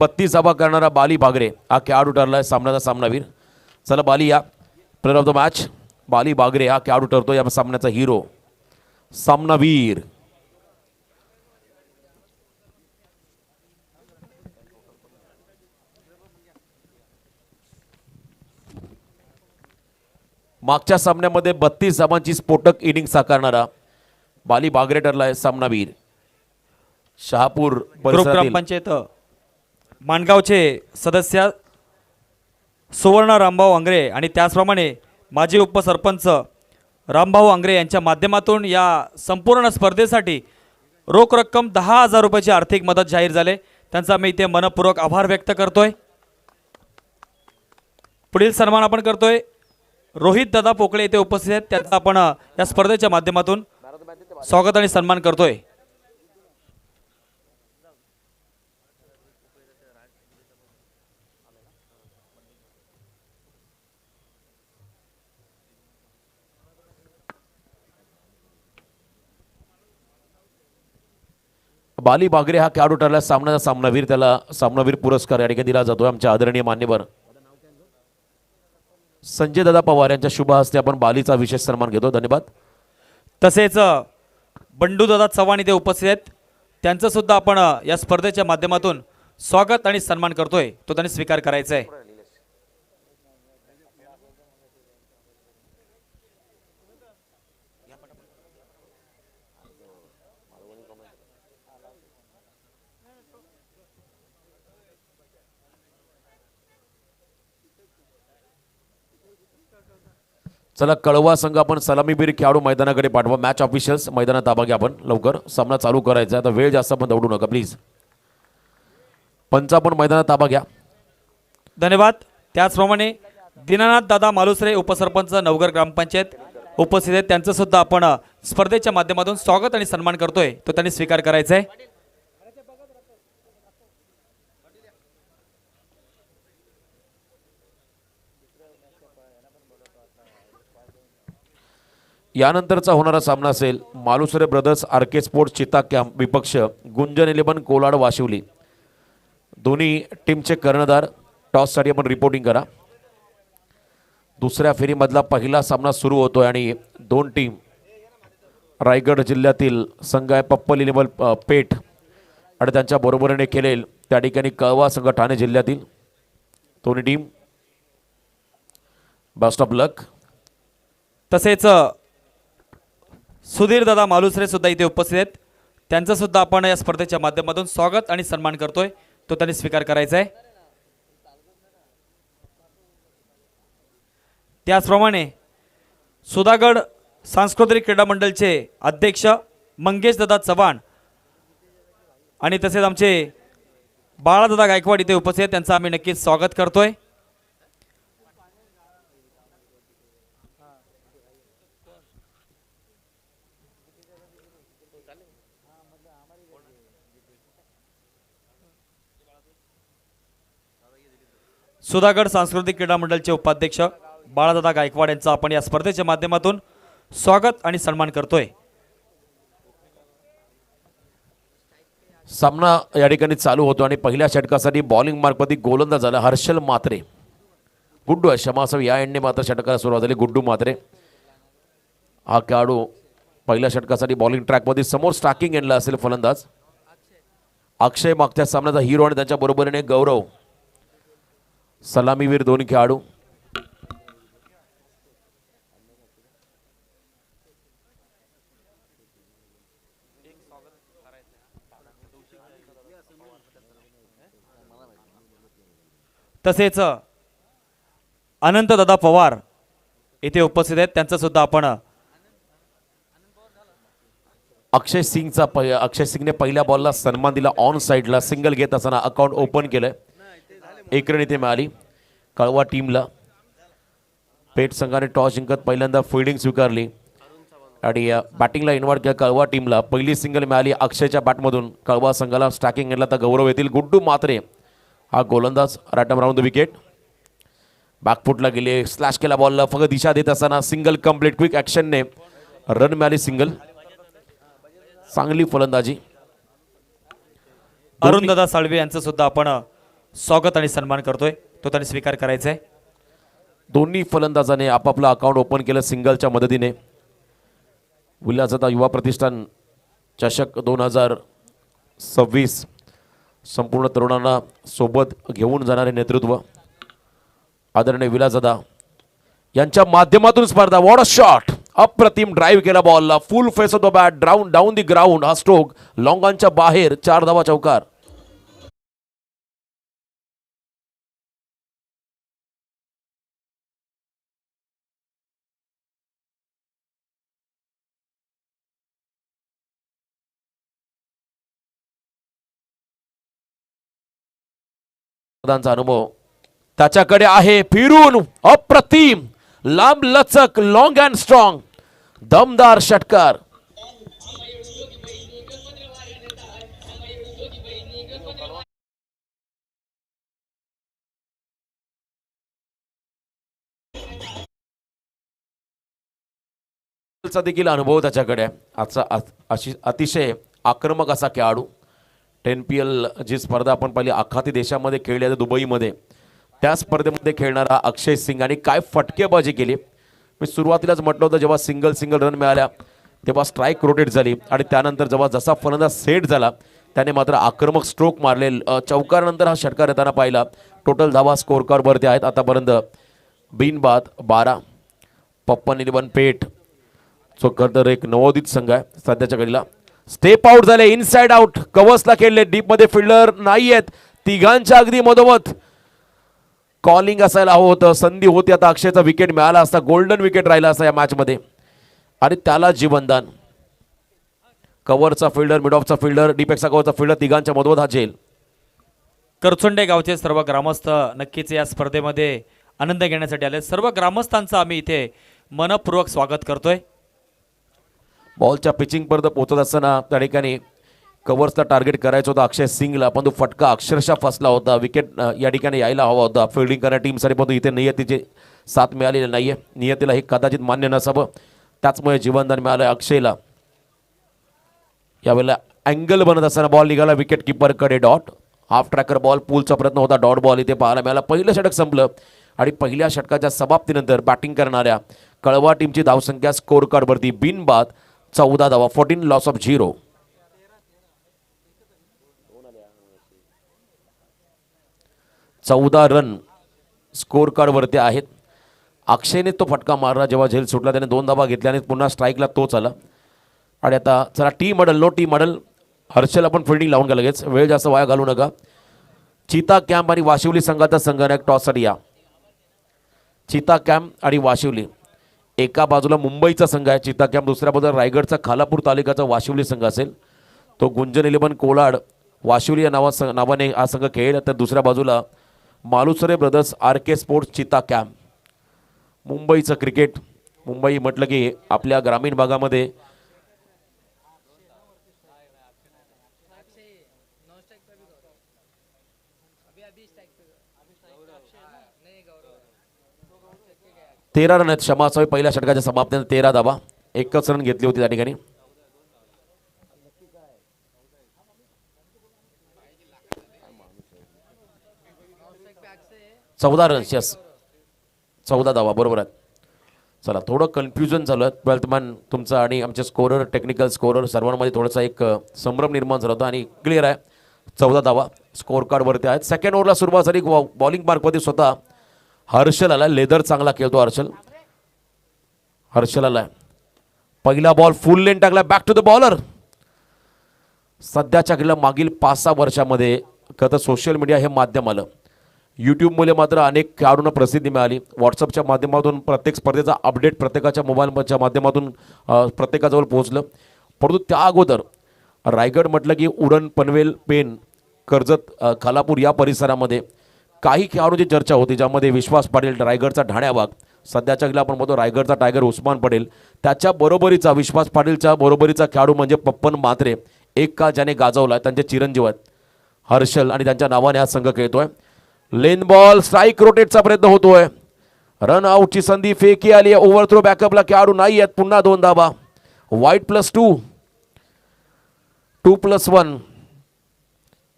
32 धावा करणारा बाली बागरे हा खेळाडू ठरलाय सामन्याचा सामनावीर. चला बाली या प्लेयर ऑफ द मॅच. बाली बागरे हा खेळाडू ठरतो या सामन्याचा हिरो, सामनावीर. मागच्या सामन्यामध्ये 32 धावांची स्फोटक इनिंग साकारणारा बाली बागरे ठरलाय सामनावीर. शहापूर ग्रुप ग्रामपंचायत माणगावचे सदस्य सुवर्ण रामभाऊ आंग्रे आणि त्याचप्रमाणे माजी उपसरपंच रामभाऊ आंग्रे यांच्या माध्यमातून या संपूर्ण स्पर्धेसाठी रोख रक्कम 10,000 रुपयाची आर्थिक मदत जाहीर झाले. त्यांचा मी इथे मनपूर्वक आभार व्यक्त करतोय. पुढील सन्मान आपण करतोय रोहित दादा पोकळे इथे उपस्थित आहेत. त्यांचा आपण या स्पर्धेच्या माध्यमातून स्वागत आणि सन्मान करतोय. बाली बागरे हा खेळाडू ठरला सामन्याचा सामनावीर. त्याला सामनावीर पुरस्कार या ठिकाणी दिला जातो. आमच्या आदरणीय मान्यवर संजय दादा पवार यांच्या शुभ हस्ते आपण बालीचा विशेष सन्मान घेतो. धन्यवाद. तसेच बंडू दादा चव्हाण इथे उपस्थित आहेत. त्यांचं सुद्धा आपण या स्पर्धेच्या माध्यमातून स्वागत आणि सन्मान करतोय. तो त्यांनी स्वीकार करायचा आहे. चला कळवा संघ आपण सलामीवीर खेळाडू मैदानाकडे पाठवा. मॅच ऑफिशियल्स मैदानात ताबा घ्या. आपण लवकर सामना चालू करायचा आहे. आता वेळ जास्त आपण दौडू नका प्लीज. पंच आपण मैदानात ताबा घ्या. धन्यवाद. त्याचप्रमाणे दीनानाथ दादा मालुसरे उपसरपंच नवघर ग्रामपंचायत उपस्थित आहेत. त्यांचं सुद्धा आपण स्पर्धेच्या माध्यमातून स्वागत आणि सन्मान करतोय. तो त्यांनी स्वीकार करायचा आहे. यानंतरचा होणारा सामना असेल मालुसरे ब्रदर्स आरके स्पोर्ट्स चिता कॅम्प विपक्ष गुंजन 11 कोलाड वाशिवली. दोन्ही टीमचे कर्णधार टॉससाठी आपण रिपोर्टिंग करा. दुसऱ्या फेरीमधला पहिला सामना सुरू होतोय आणि दोन टीम रायगड जिल्ह्यातील संघ आहे पप्पल 11 पेठ आणि त्यांच्या बरोबरीने खेळेल त्या ठिकाणी कळवा संघ ठाणे जिल्ह्यातील. दोन्ही टीम बेस्ट ऑफ लक. तसेच सुधीर दादा मालुसरे सुद्धा इथे उपस्थित आहेत. त्यांचं सुद्धा आपण या स्पर्धेच्या माध्यमातून स्वागत आणि सन्मान करतोय. तो त्यांनी स्वीकार करायचा आहे. त्याचप्रमाणे सुधागड सांस्कृतिक क्रीडा मंडळचे अध्यक्ष मंगेश दादा चव्हाण आणि तसेच आमचे बाळादादा गायकवाड इथे उपस्थित आहेत. त्यांचं आम्ही नक्कीच स्वागत करतोय. सुधागड सांस्कृतिक क्रीडा मंडळचे उपाध्यक्ष बाळादादा गायकवाड यांचं आपण या स्पर्धेच्या माध्यमातून स्वागत आणि सन्मान करतोय. सामना या ठिकाणी चालू होतो आणि पहिल्या षटकासाठी बॉलिंग मार्कमध्ये गोलंदाज झाला हर्षल मात्रे. गुड्डू आहे क्षमा असावी या एंडने मात्र षटकाला सुरुवात झाली. गुड्डू मात्रे हा खेळाडू पहिल्या षटकासाठी बॉलिंग ट्रॅकमध्ये समोर स्टार्किंग एंडला असेल फलंदाज. अक्षय मागच्या सामन्याचा हिरो आणि त्याच्या बरोबरीने गौरव सलामीवीर दोन खेळाडू. तसेच अनंत दादा पवार इथे उपस्थित आहेत. त्यांचं सुद्धा आपण अक्षय सिंगने पहिल्या बॉलला सन्मान दिला. ऑन साईडला सिंगल घेत असताना अकाउंट ओपन केलंय. एक रन इथे मिळाली कळवा टीमला. पेठ संघाने टॉस जिंकत पहिल्यांदा फिल्डिंग स्वीकारली आणि बॅटिंगला इन्व्हाइट केलं कळवा टीमला. पहिली सिंगल मिळाली अक्षयच्या बॅटमधून. कळवा संघाला स्टॅकिंग एंडला तर गौरव येतील. गुड्डू मात्रे हा गोलंदाज right arm round the wicket. बॅकफुटला गेले स्लॅश केला बॉलला फक्त दिशा देत असताना सिंगल कंप्लीट. क्विक ॲक्शनने रन मिळाली सिंगल. चांगली फलंदाजी. अरुण दादा साळवे यांचं सुद्धा आपण स्वागत आणि सन्मान करतोय तो त्यांनी स्वीकार करायचा आहे. दोन्ही फलंदाजाने आपापलं अकाउंट ओपन केलं सिंगलच्या मदतीने. विलासदादा युवा प्रतिष्ठान चषक 2026 संपूर्ण तरुणांना सोबत घेऊन जाणारे नेतृत्व आदरणीय विलासदादा यांच्या माध्यमातून स्पर्धा. वॉट अ शॉट, अप्रतिम ड्राईव्ह केला बॉलला, full face of the bat, down the ground. हा स्ट्रोक लॉंगांच्या बाहेर, 4 धावा चौकार. अनुभव त्याच्याकडे आहे, फिरून अप्रतिम, लांब लचक, लॉंग अँड स्ट्रॉंग, दमदार षटकार. देखील अनुभव त्याच्याकडे आजचा अतिशय आक्रमक असा खेळाडू. 10PL जी स्पर्धा आपण पाहिली आखाती देशामध्ये खेळली आहे दुबईमध्ये, त्या स्पर्धेमध्ये खेळणारा अक्षय सिंग आणि काय फटकेबाजी केली. मी सुरुवातीलाच म्हटलं होतं जेव्हा सिंगल रन मिळाल्या तेव्हा स्ट्राईक रोटेट झाली आणि त्यानंतर जेव्हा जसा फलंदाज सेट झाला त्याने मात्र आक्रमक स्ट्रोक मारले. चौकारानंतर हा षटकार येताना पाहिला. टोटल धावा स्कोर कार्डवरती आहेत आतापर्यंत. बिनबाद 12. 55 पेठ चोकर एक नवोदित संघ आहे सध्याच्या घडीला. स्टेप आउट झाले, इनसाइड आउट, कव्हर्सला खेळले, डीप मध्ये फिल्डर नाही आहेत, तिघांच्या अगदी मधोमध. कॉलिंग असायला हवं होतं, संधी होती, आता अक्षयचा विकेट मिळाला असता, गोल्डन विकेट राहिला असता या मॅच मध्ये आणि त्याला जीवनदान. कव्हरचा फिल्डर, मिड ऑफचा फिल्डर, डीपेक्सचा कव्हरचा फिल्डर, तिघांच्या मधोमध हा झेल. करचोंडे गावचे सर्व ग्रामस्थ नक्कीच या स्पर्धेमध्ये आनंद घेण्यासाठी आले. सर्व ग्रामस्थांचं आम्ही इथे मनपूर्वक स्वागत करतोय. बॉलच्या पिचिंग पर्यंत पोहोचत असताना त्या ठिकाणी कव्हर्सला टार्गेट करायचं होतं अक्षय सिंगला, पण तो फटका अक्षरशः फसला होता. विकेट या ठिकाणी यायला हवा होता फिल्डिंग करणाऱ्या टीमसाठी, पण इथे नियतीची साथ मिळालेली नाही आहे. नियतीला हे कदाचित मान्य नसावं, त्याचमुळे जीवनदान मिळालं अक्षयला. यावेळेला अँगल बनत असताना बॉल निघाला विकेट किपरकडे. डॉट, हाफ ट्रॅकर बॉल, पूलचा प्रयत्न होता, डॉट बॉल इथे पाहायला मिळाला. पहिलं षटक संपलं आणि पहिल्या षटकाच्या समाप्तीनंतर बॅटिंग करणाऱ्या कळवा टीमची धावसंख्या स्कोर कार्डवरती बिनबाद 14 धावा, 14 लॉस ऑफ 0. चौदा रन स्कोर कार्डवरती आहेत. अक्षयने तो फटका मारला जेव्हा झेल सुटला, त्याने 2 धावा घेतल्या आणि पुन्हा स्ट्राईकला तोच आला. आणि आता चला T model, no T model. Harshal आपण फिल्डिंग लावून घ्या लगेच, वेळ जास्त वाया घालू नका. चीता कॅम्प आणि वाशिवली संघाचा संघनायक टॉससाठी या. चीता कॅम्प आणि वाशिवली, एका बाजूला मुंबईचा संघ आहे चीता कॅम्प, दुसऱ्या बाजूला रायगडचा खालापूर तालुक्याचा वाशिवली संघ असेल. तो गुंजन 11 कोलाड वाशिवली या नावाने हा संघ खेळेल. तर दुसऱ्या बाजूला मालुसरे ब्रदर्स RK स्पोर्ट्स चीता कॅम्प. मुंबईचं क्रिकेट, मुंबई म्हटलं की आपल्या ग्रामीण भागामध्ये तेरा रन आहेत. क्षमा असावी, पहिल्या षटकाच्या समाप्तीने 13 धावा, 1च रन घेतली होती त्या ठिकाणी. चौदा रन्स, यस 14 धावा बरोबर आहेत. चला थोडं कन्फ्युजन झालं. 12th मॅन तुमचा आणि आमचे स्कोरर, टेक्निकल स्कोरर सर्वांमध्ये थोडासा एक संभ्रम निर्माण झाला होता आणि क्लिअर आहे. 14 धावा स्कोर कार्डवरती आहेत. सेकंड ओव्हरला सुरुवात झाली, बॉलिंग मार्कमध्ये स्वतः हर्षल आला. लेदर चांगला खेळतो हर्षल आला. पहिला बॉल फुल लेन टाकला, बॅक टू द बॉलर. सध्याच्या घडीला मागील 5-6 वर्षामध्ये खरं तर सोशल मीडिया हे माध्यम आलं. यूट्यूबमुळे मात्र अनेक खेळाडूंना प्रसिद्धी मिळाली. व्हॉट्सअपच्या माध्यमातून प्रत्येक स्पर्धेचा अपडेट प्रत्येकाच्या मोबाईलच्या माध्यमातून प्रत्येकाजवळ पोहोचलं. परंतु त्या अगोदर रायगड म्हटलं की उरण, पनवेल, पेन, कर्जत, खालापूर या परिसरामध्ये काही खेळाडूंची चर्चा होती, ज्यामध्ये विश्वास पाटील, रायगडचा ढाण्यावाग, सध्याच्या गेला आपण म्हणतो रायगडचा टायगर उस्मान पटेल, त्याच्या बरोबरीचा विश्वास पाटीलच्या बरोबरीचा खेळाडू म्हणजे पप्पन म्हात्रे, एक का ज्याने गाजवला, त्यांचे चिरंजीव आहेत हर्षल आणि त्यांच्या नावाने हा संघ खेळतोय. लेन बॉल, स्ट्राईक रोटेटचा प्रयत्न होतोय. रन आउटची संधी फेकी आली आहे. ओव्हरथ्रो बॅकअपला खेळाडू नाही आहेत. पुन्हा 2 धाबा, वाईट +2, 2+1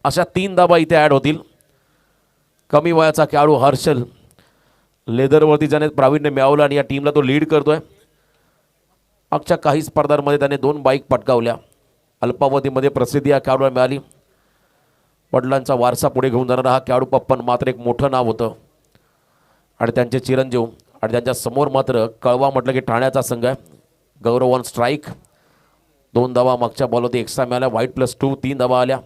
अशा 3 धाबा इथे ॲड होतील. कमी वयाचा खेळाडू हर्षल लेदरवरती जाण्यात प्रावीण्य मिळवलं आणि या टीमला तो लीड करतोय. मागच्या काही स्पर्धांमध्ये त्याने 2 बाईक पटकावल्या. अल्पावधीमध्ये प्रसिद्धी या खेळाडूला मिळाली. वडिलांचा वारसा पुढे घेऊन जाणारा हा खेळाडू पप्पन मात्र एक मोठं नाव होतं आणि त्यांचे चिरंजीव आणि त्यांच्या समोर मात्र कळवा म्हटलं की ठाण्याचा संघ आहे. गौरव ऑन स्ट्राईक. 2 धावा मागच्या बॉलवरती एक्स्ट्रा मिळाल्या. व्हाईट +2 3 धावा आल्या.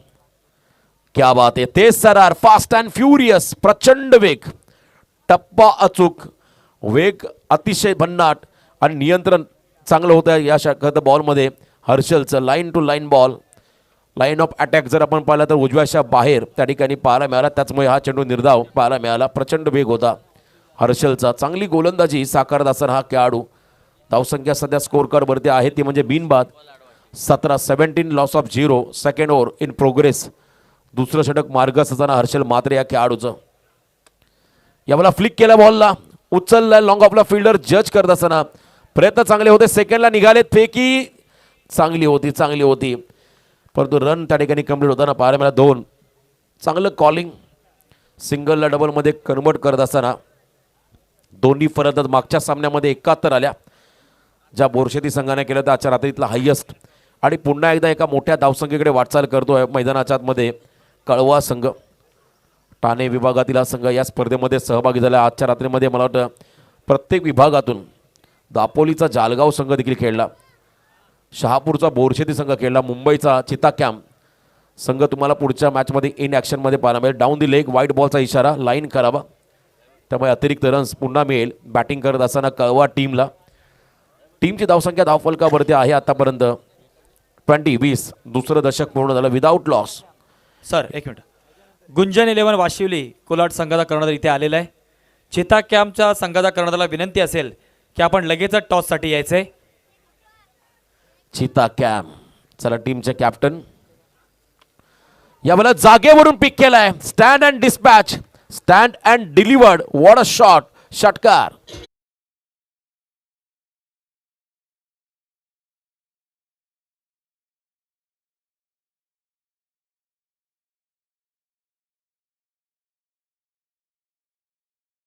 क्या बात आहे. तेज सरार, फास्ट अँड फ्युरियस, प्रचंड वेग, टप्पा अचूक, वेग अतिशय भन्नाट आणि नियंत्रण चांगलं होतं या षटकार बॉलमध्ये. हर्षलचं line to line ball, line of attack जर आपण पाहिला तर उजव्याच्या बाहेर त्या ठिकाणी पाहायला मिळाला. त्याचमुळे हा चेंडू निर्धाव पाहायला मिळाला. प्रचंड वेग होता हर्षलचा. चांगली गोलंदाजी साकारत असताना हा खेळाडू. धावसंख्या सध्या स्कोर कार्डवरती आहे ती म्हणजे बिनबाद 17 loss of 0. Second over in progress. दुसरं षटक मार्गस असताना हर्षल मात्र या खेळाडूचं. यावेळेला फ्लिक केला बॉलला, उचलला लॉंग ऑफला फिल्डर जज करत असताना प्रयत्न चांगले होते. सेकंडला निघाले, फेकी चांगली होती परंतु रन त्या ठिकाणी कंप्लीट होताना पाहायला मिळाला 2. चांगलं कॉलिंग. सिंगलला डबलमध्ये कन्वर्ट करत असताना दोन्ही फलंदाज मागच्या सामन्यामध्ये 71 आल्या ज्या बोरशेती संघाने केलं तर आजच्या रात्रीतला हायेस्ट. आणि पुन्हा एकदा एका मोठ्या धावसंख्येकडे वाटचाल करतोय मैदानाच्या आतमध्ये कळवा संघ. ठाणे विभागातील हा संघ या स्पर्धेमध्ये सहभागी झाला. आजच्या रात्रीमध्ये मला वाटतं प्रत्येक विभागातून दापोलीचा जालगाव संघ देखील खेळला, शहापूरचा बोरशेती संघ खेळला, मुंबईचा चिता कॅम्प संघ तुम्हाला पुढच्या मॅचमध्ये इन ॲक्शनमध्ये पाहायला मिळेल. डाऊन दी लेग, व्हाईट बॉलचा इशारा, लाईन करावा, त्यामुळे अतिरिक्त रन्स पुन्हा मिळेल. बॅटिंग करत असताना कळवा टीमला. टीमची धावसंख्या धावफलकावरती आहे आतापर्यंत 20-20. दुसरं दशक पूर्ण झालं विदाऊट लॉस. सर एक मिनिट. गुंजन 11 वाशिवली कोलाड संघाचा कर्णधार इथे आलेला आहे. चिता कॅम्पच्या संघाचा कर्णधाराला विनंती असेल की आपण लगेचच टॉससाठी यायचंय. चिता कॅम्प चला टीमचे कॅप्टन यावेळेला जागेवरून पिक केलाय. Stand and dispatch, stand and delivered. What a shot. षटकार.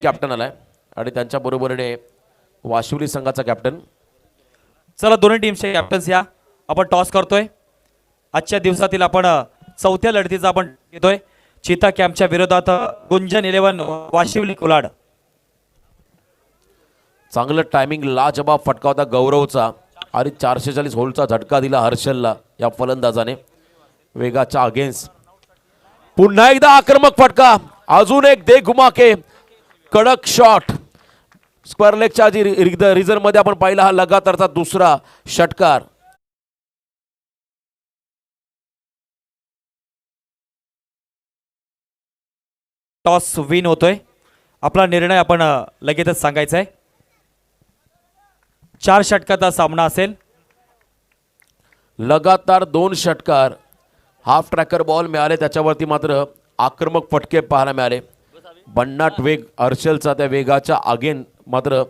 कॅप्टन आलाय आणि त्यांच्या बरोबरीने वाशिवली संघाचा कॅप्टन. चला दोन्ही टीमचे कॅप्टन्स या. आपण टॉस करतोय. आजच्या दिवसातील आपण चौथ्या लढतीचा आपण घेतोय. चिता कॅम्पच्या विरोधात गुंजन 11 वाशिवली कोलाड. चांगलं टायमिंग, लाजबाब फटका होता गौरवचा आणि 440 होल्डचा झटका दिला हर्षलला या फलंदाजाने वेगाच्या अगेन्स्ट. पुन्हा एकदा आक्रमक फटका, अजून एक दे घुमाके, कडक शॉट. स्क्वेअर लेगच्या रिझर्व मध्ये आपण पाहिला हा लगातारचा दुसरा षटकार. टॉस विन होतोय. आपला निर्णय आपण लगेचच सांगायचा आहे. 4 षटकाचा सामना असेल. लगातार 2 षटकार. हाफ ट्रॅकर बॉल मिळाले, त्याच्यावरती मात्र आक्रमक फटके पाहायला मिळाले. भन्नाट वेग हर्षलचा, त्या वेगाच्या अगेन मात्र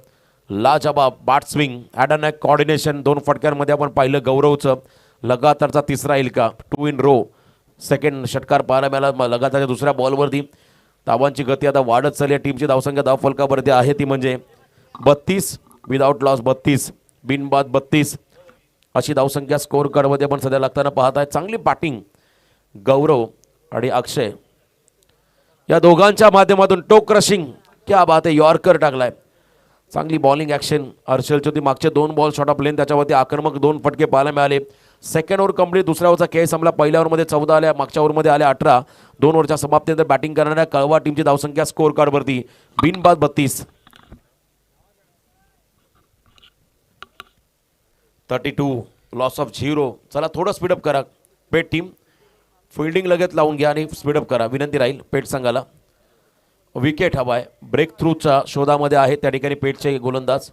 लाजबाब बॅट स्विंग, ॲड अँड कॉर्डिनेशन. 2 फटक्यांमध्ये आपण पाहिलं गौरवचं. लगातारचा तिसरा येईल का, 2 इन रो. सेकंड षटकार पाहायला मिळाला लगातारच्या दुसऱ्या बॉलवरती. धावांची गती आता वाढत चालली आहे. टीमची धावसंख्या धावफलकावरती आहे ती म्हणजे 32. विदाऊट लॉस 32, बिनबाद 32 अशी धावसंख्या स्कोअर कार्डमध्ये आपण सध्या लागताना पाहत आहे. चांगली बॅटिंग गौरव आणि अक्षय या दोघांच्या माध्यमातून. टो क्रशिंग, क्या बात आहे. यॉर्कर टाकलाय. चांगली बॉलिंग ॲक्शन हर्षलची होती. मागचे 2 बॉल शॉर्ट ऑफ लेन, त्याच्यावरती आक्रमक 2 फटके पाहायला मिळाले. Second over complete. दुसऱ्या ओव्हरचा खेळ संपला. पहिल्या ओव्हरमध्ये 14 आल्या, मागच्या ओव्हरमध्ये आल्या 18. 2 ओव्हरच्या समाप्तीनंतर बॅटिंग करणाऱ्या कळवा टीमची धावसंख्या स्कोअर कार्डवरती बिनबाद 32. 32 loss of 0. चला थोडं स्पीडअप करा पेट टीम. फिल्डिंग लगेच लावून घ्या आणि स्पीडअप करा विनंती राहील पेट संघाला. विकेट हवाय. ब्रेक थ्रूच्या शोधामध्ये आहे त्या ठिकाणी पेटचे गोलंदाज.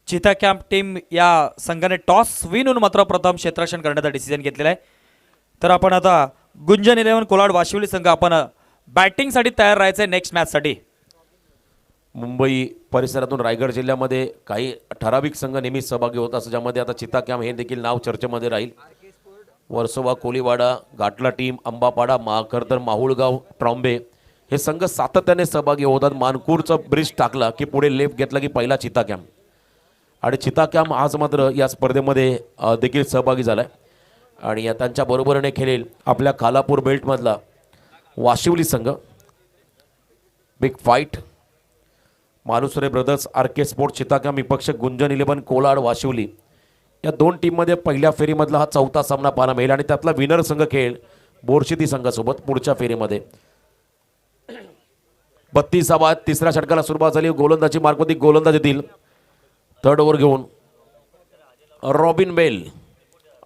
चिता कॅम्प टीम या संघाने टॉस विन होऊन मात्र प्रथम क्षेत्ररक्षण करण्याचा डिसिजन घेतलेला आहे. तर आपण आता गुंजन 11 कोलाड वाशिवली संघ आपण बॅटिंगसाठी तयार राहायचं आहे नेक्स्ट मॅचसाठी. मुंबई परिसरातून रायगड जिल्ह्यामध्ये काही ठराविक संघ नेहमी सहभागी होत असतात, ज्यामध्ये आता चिता कॅम्प हे देखील नाव चर्चेमध्ये राहील. वर्सोवा, कोलीवाडा, घाटला टीम, अंबापाडा, खरतर माहुळगाव, ट्रॉम्बे हे संघ सातत्याने सहभागी होतात. मानकूरचा ब्रिज टाकला की पुढे लेफ्ट घेतला की पहिला चिता कॅम्प, आणि चिता कॅम्प आज मात्र या स्पर्धेमध्ये देखील सहभागी झाला आहे. आणि या त्यांच्या बरोबरीने खेळेल आपल्या खालापूर बेल्टमधला वाशिवली संघ. Big fight Malusare brothers, R K sport चिताकॅम्प विपक्ष गुंजन 11 कोलाड वाशिवली. या दोन टीममध्ये पहिल्या फेरीमधला हा चौथा सामना पाहायला मिळेल आणि त्यातला विनर संघ खेळेल बोरशिती संघासोबत पुढच्या फेरीमध्ये. 32 तिसऱ्या षटकाला सुरुवात झाली. गोलंदाजी मार्कवरती गोलंदाज येतील. थर्ड ओव्हर घेऊन रॉबिन बेल,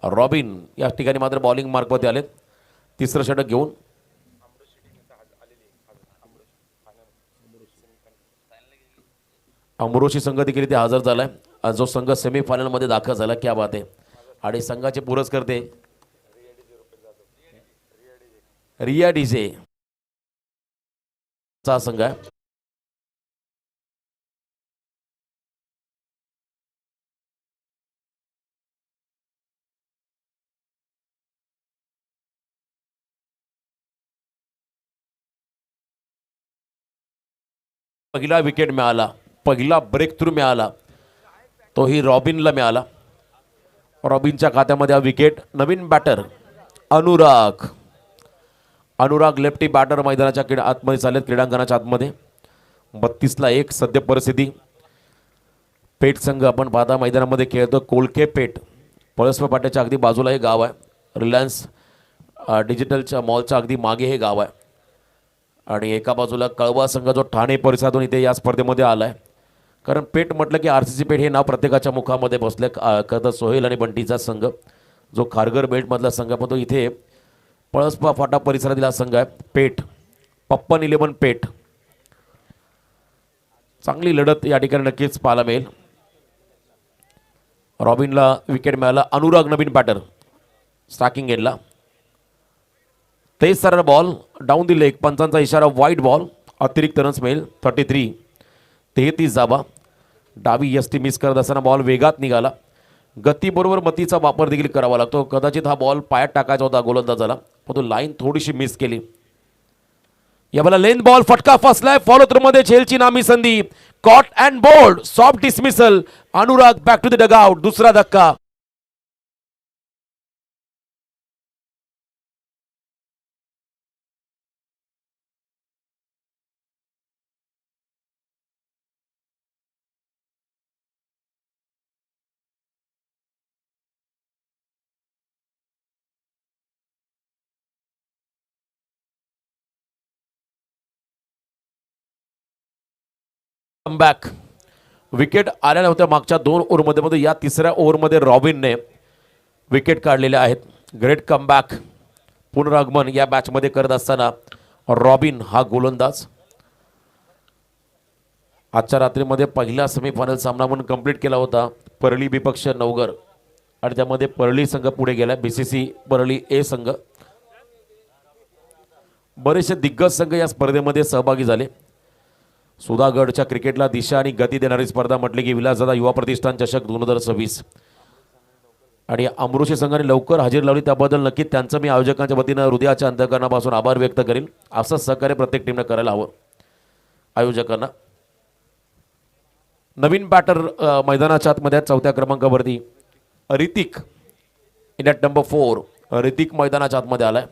रॉबिन या ठिकाणी मात्र बॉलिंग मार्कवरती आलेत तिसरं षटक घेऊन. अमरोशी संघ देखील इथे हजर झालाय, जो संघ सेमीफायनलमध्ये दाखल झाला. क्या बात आहे. आणि संघाचे पुरस्कर्ते रिया डीजे चा संघ आहे. पहिला विकेट मिळाला, पहिला ब्रेक थ्रू मिळाला, तोही रॉबिनला मिळाला. रॉबिनच्या खात्यामध्ये हा विकेट. नवीन batter Anurag, Anurag lefty batter मैदानाच्या आतमध्ये चाललेत, क्रीडांगणाच्या आतमध्ये. 32-1 सद्य परिस्थिती. पेठ संघ आपण पाहता मैदानामध्ये खेळतो. कोलके पेठ पळसप पाट्याच्या अगदी बाजूला हे गाव आहे. रिलायन्स डिजिटलच्या मॉलच्या अगदी मागे हे गाव आहे. आणि एका बाजूला कळवा संघ जो ठाणे परिसरातून इथे या स्पर्धेमध्ये आला आहे. कारण पेठ म्हटलं की RCC पेठ हे नाव प्रत्येकाच्या मुखामध्ये बसले. खरं तर सोहेल आणि बंटीचा संघ जो खारघर बेल्टमधला संघ पण तो इथे पळसपा फाटा परिसरातील हा संघ आहे. पेठ पप्पन 11 पेठ. चांगली लढत या ठिकाणी नक्कीच पाहायला मिळेल. रॉबिनला विकेट मिळाला. अनुराग नवीन बॅटर स्ट्रायकिंग एंडला. 23 बॉल डाऊन द लेग, पंचांचा इशारा वाईट बॉल, अतिरिक्त रन्स मिळेल. 33 धावा. डावी यष्टी मिस करत असताना बॉल वेगात निघाला. गतीबरोबर मतीचा वापर देखील करावा लागतो. कदाचित हा बॉल पायात टाकायचा होता गोलंदाजाला, पण तो लाईन थोडीशी मिस केली. यावेळेला लेंथ बॉल फटका फसलाय. फॉलो थ्रू मध्ये झेलची नामी संधी. Caught and bowled, soft dismissal. Anurag back to the dugout. दुसरा धक्का. कमबॅक. विकेट आल्या नव्हत्या मागच्या 2 ओव्हरमध्ये, या तिसऱ्या ओव्हरमध्ये रॉबिनने विकेट काढलेले आहेत. ग्रेट कमबॅक पुनरागमन या मॅचमध्ये करत असताना रॉबिन हा गोलंदाज आजच्या रात्रीमध्ये पहिला सेमीफायनल सामना म्हणून कंप्लीट केला होता. परळी विपक्ष नवगर, आणि त्यामध्ये परळी संघ पुढे गेला. BCC परळी A संघ. बरेचसे दिग्गज संघ या स्पर्धेमध्ये सहभागी झाले. सुधागडच्या क्रिकेटला दिशा आणि गती देणारी स्पर्धा म्हटली की विलासदादा युवा प्रतिष्ठान चषक 2026. आणि अमृषी संघाने लवकर हजेरी लावली, त्याबद्दल नक्की त्यांचं मी आयोजकांच्या वतीनं हृदयाच्या अंतःकरणापासून आभार व्यक्त करेन. असंच सहकार्य प्रत्येक टीमने करायला हवं आयोजकांना. नवीन बॅटर मैदानाच्या आतमध्ये चौथ्या क्रमांकावरती Hrithik in at number 4. Hrithik मैदानाच्या आतमध्ये आलाय.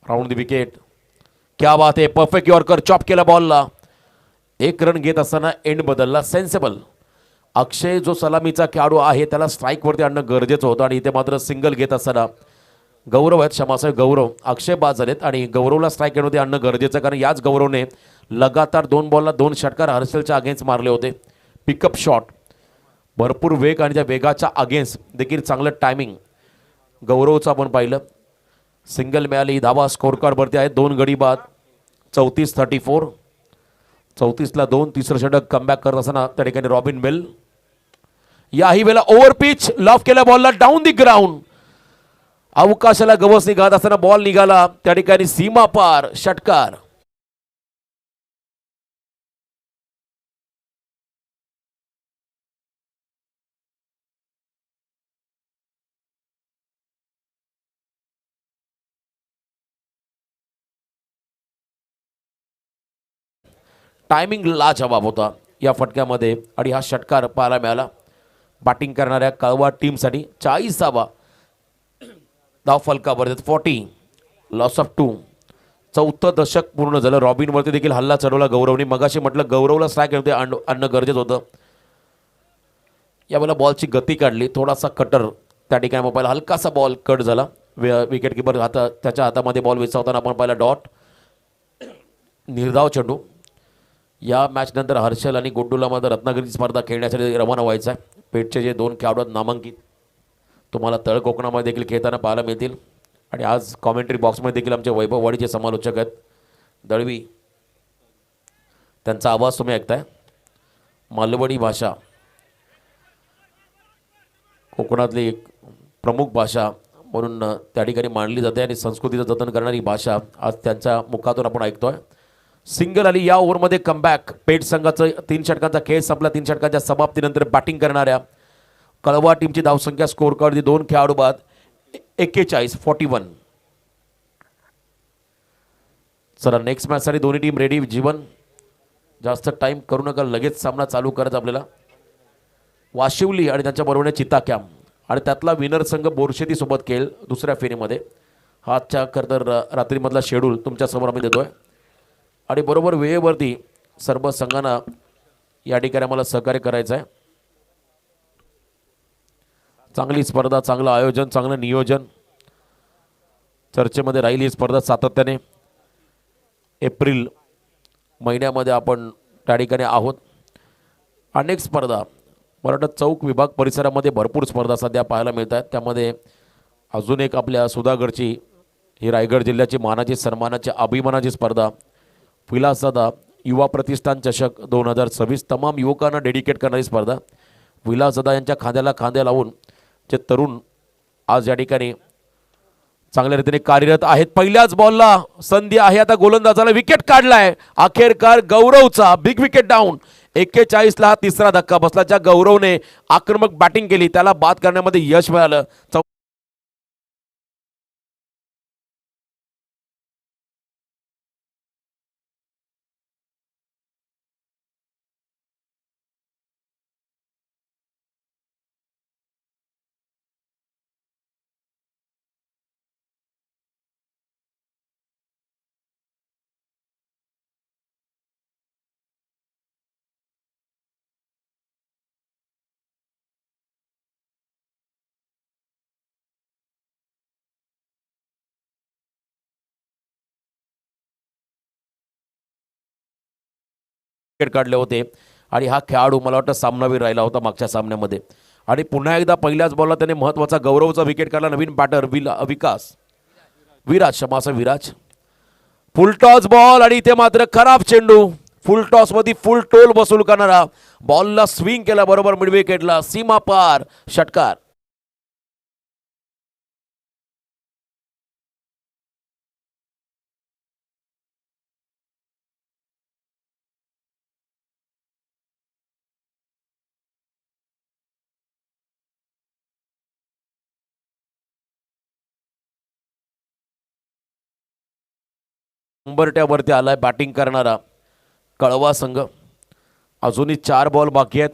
Round the wicket. क्या बात आहे. परफेक्ट यॉर्कर चॉप केला बॉलला. 1 रन घेत असताना एंड बदलला. सेन्सेबल. अक्षय जो सलामीचा खेळाडू आहे त्याला स्ट्राईकवरती आणणं गरजेचं होतं, आणि इथे मात्र सिंगल घेत असताना गौरव आहेत, क्षमासाहेब गौरव, अक्षय बाद झालेत आणि गौरवला स्ट्राईक एंडमध्ये आणणं गरजेचं, कारण याच गौरवने लगातार 2 बॉलला 2 षटकार हर्षलच्या अगेन्स्ट मारले होते. पिकअप शॉट, भरपूर वेग, आणि त्या वेगाच्या अगेन्स्ट देखील चांगलं टायमिंग गौरवचं आपण पाहिलं. सिंगल मिळाली. धावा स्कोर कार्डवरती आहे. 2 गडी बाद. 34-34. 34ला 2. तिसरं षटक कमबॅक करत असताना त्या ठिकाणी रॉबिन बेल. याही वेळेला ओव्हर पिच लॉफ केल्या बॉलला डाऊन दी ग्राउंड. अवकाशाला गवस निघात असताना बॉल निघाला त्या ठिकाणी सीमा पार. षटकार. टायमिंग लाजवाब होता या फटक्यामध्ये आणि हा षटकार पाहायला मिळाला बॅटिंग करणाऱ्या कळवा टीमसाठी. 40वा धाव फलकावर 40, लॉस ऑफ 2. चौथं दशक पूर्ण झालं. रॉबिनवरती देखील हल्ला चढवला गौरवने. मगाशी म्हटलं गौरवला स्ट्राईक होते आणणं गरजेचं होतं. यावेळेला बॉलची गती काढली, थोडासा कटर त्या ठिकाणी आपण पाहिला, हलकासा बॉल कट झाला. विकेट किपर त्याच्या हातामध्ये बॉल विचावताना आपण पाहिला डॉट. निर्धाव चेंडू. या मॅचनंतर हर्षल आणि गुड्डूला मात्र रत्नागिरी स्पर्धा खेळण्यासाठी रवाना व्हायचं आहे. पेठचे जे 2 खेळाडू नामांकित तुम्हाला तळ कोकणामध्ये देखील खेळताना पाहायला मिळतील. आणि आज कॉमेंट्री बॉक्समध्ये देखील आमचे वैभववाडीचे समालोचक आहेत दळवी, त्यांचा आवाज तुम्ही ऐकताय. मालवणी भाषा कोकणातली एक प्रमुख भाषा म्हणून त्या ठिकाणी मांडली जाते आणि संस्कृतीचं जतन करणारी भाषा आज त्यांच्या मुखातून आपण ऐकतोय. सिंगल आली या ओव्हरमध्ये कमबॅक. पेठ संघाचं 3 षटकांचा खेळ संपला. 3 षटकांच्या समाप्तीनंतर बॅटिंग करणाऱ्या कळवा टीमची धावसंख्या स्कोर कार्ड 2 खेळाडू बाद 41. चला नेक्स्ट मॅचसाठी दोन्ही टीम रेडी. जीवन जास्त टाईम करू नका, लगेच सामना चालू करायचा आपल्याला. वाशिवली आणि त्यांच्याबरोबर चित्ता कॅम्प आणि त्यातला विनर संघ बोरशेती सोबत खेळ दुसऱ्या फेरीमध्ये. हा आजच्या खरं तर रात्रीमधला शेड्यूल तुमच्यासमोर आम्ही देतोय आणि बरोबर वेळेवरती सर्व संघांना या ठिकाणी आम्हाला सहकार्य करायचं आहे. चांगली स्पर्धा, चांगलं आयोजन, चांगलं नियोजन चर्चेमध्ये राहील. ही स्पर्धा सातत्याने एप्रिल महिन्यामध्ये आपण त्या ठिकाणी आहोत. अनेक स्पर्धा मला वाटतं चौक विभाग परिसरामध्ये भरपूर स्पर्धा सध्या पाहायला मिळत आहेत. त्यामध्ये अजून एक आपल्या सुधागडची ही रायगड जिल्ह्याची मानाची सन्मानाची अभिमानाची स्पर्धा विलासदादा युवा प्रतिष्ठान चषक 2026 तमाम युवकांना डेडिकेट करणारी स्पर्धा. विलासदादा यांच्या खांद्याला खांद्या लावून जे तरुण आज या ठिकाणी चांगल्या रीतीने कार्यरत आहेत. पहिल्याच बॉलला संधी आहे आता गोलंदाजाला. विकेट काढलाय अखेरकार गौरवचा. Big wicket down. 41ला हा तिसरा धक्का बसला. ज्या गौरवने आक्रमक बॅटिंग केली त्याला बाद करण्यामध्ये यश मिळालं. विकेट काढले होते आणि हा खेळाडू मला वाटतं सामनावीर राहिला होता मागच्या सामन्यामध्ये. आणि पुन्हा एकदा पहिल्याच बॉलला त्याने महत्त्वाचा गौरवचा विकेट काढला. नवीन batter Viraj full toss ball आणि इथे मात्र खराब चेंडू. फुल टॉस मध्ये फुल टोल वसूल करणारा बॉलला स्विंग केला बरोबर मिड विकेटला. सीमा पार षटकार. उंबरट्यावरती आलाय बॅटिंग करणारा कळवा संघ. अजूनही 4 बॉल बाकी आहेत.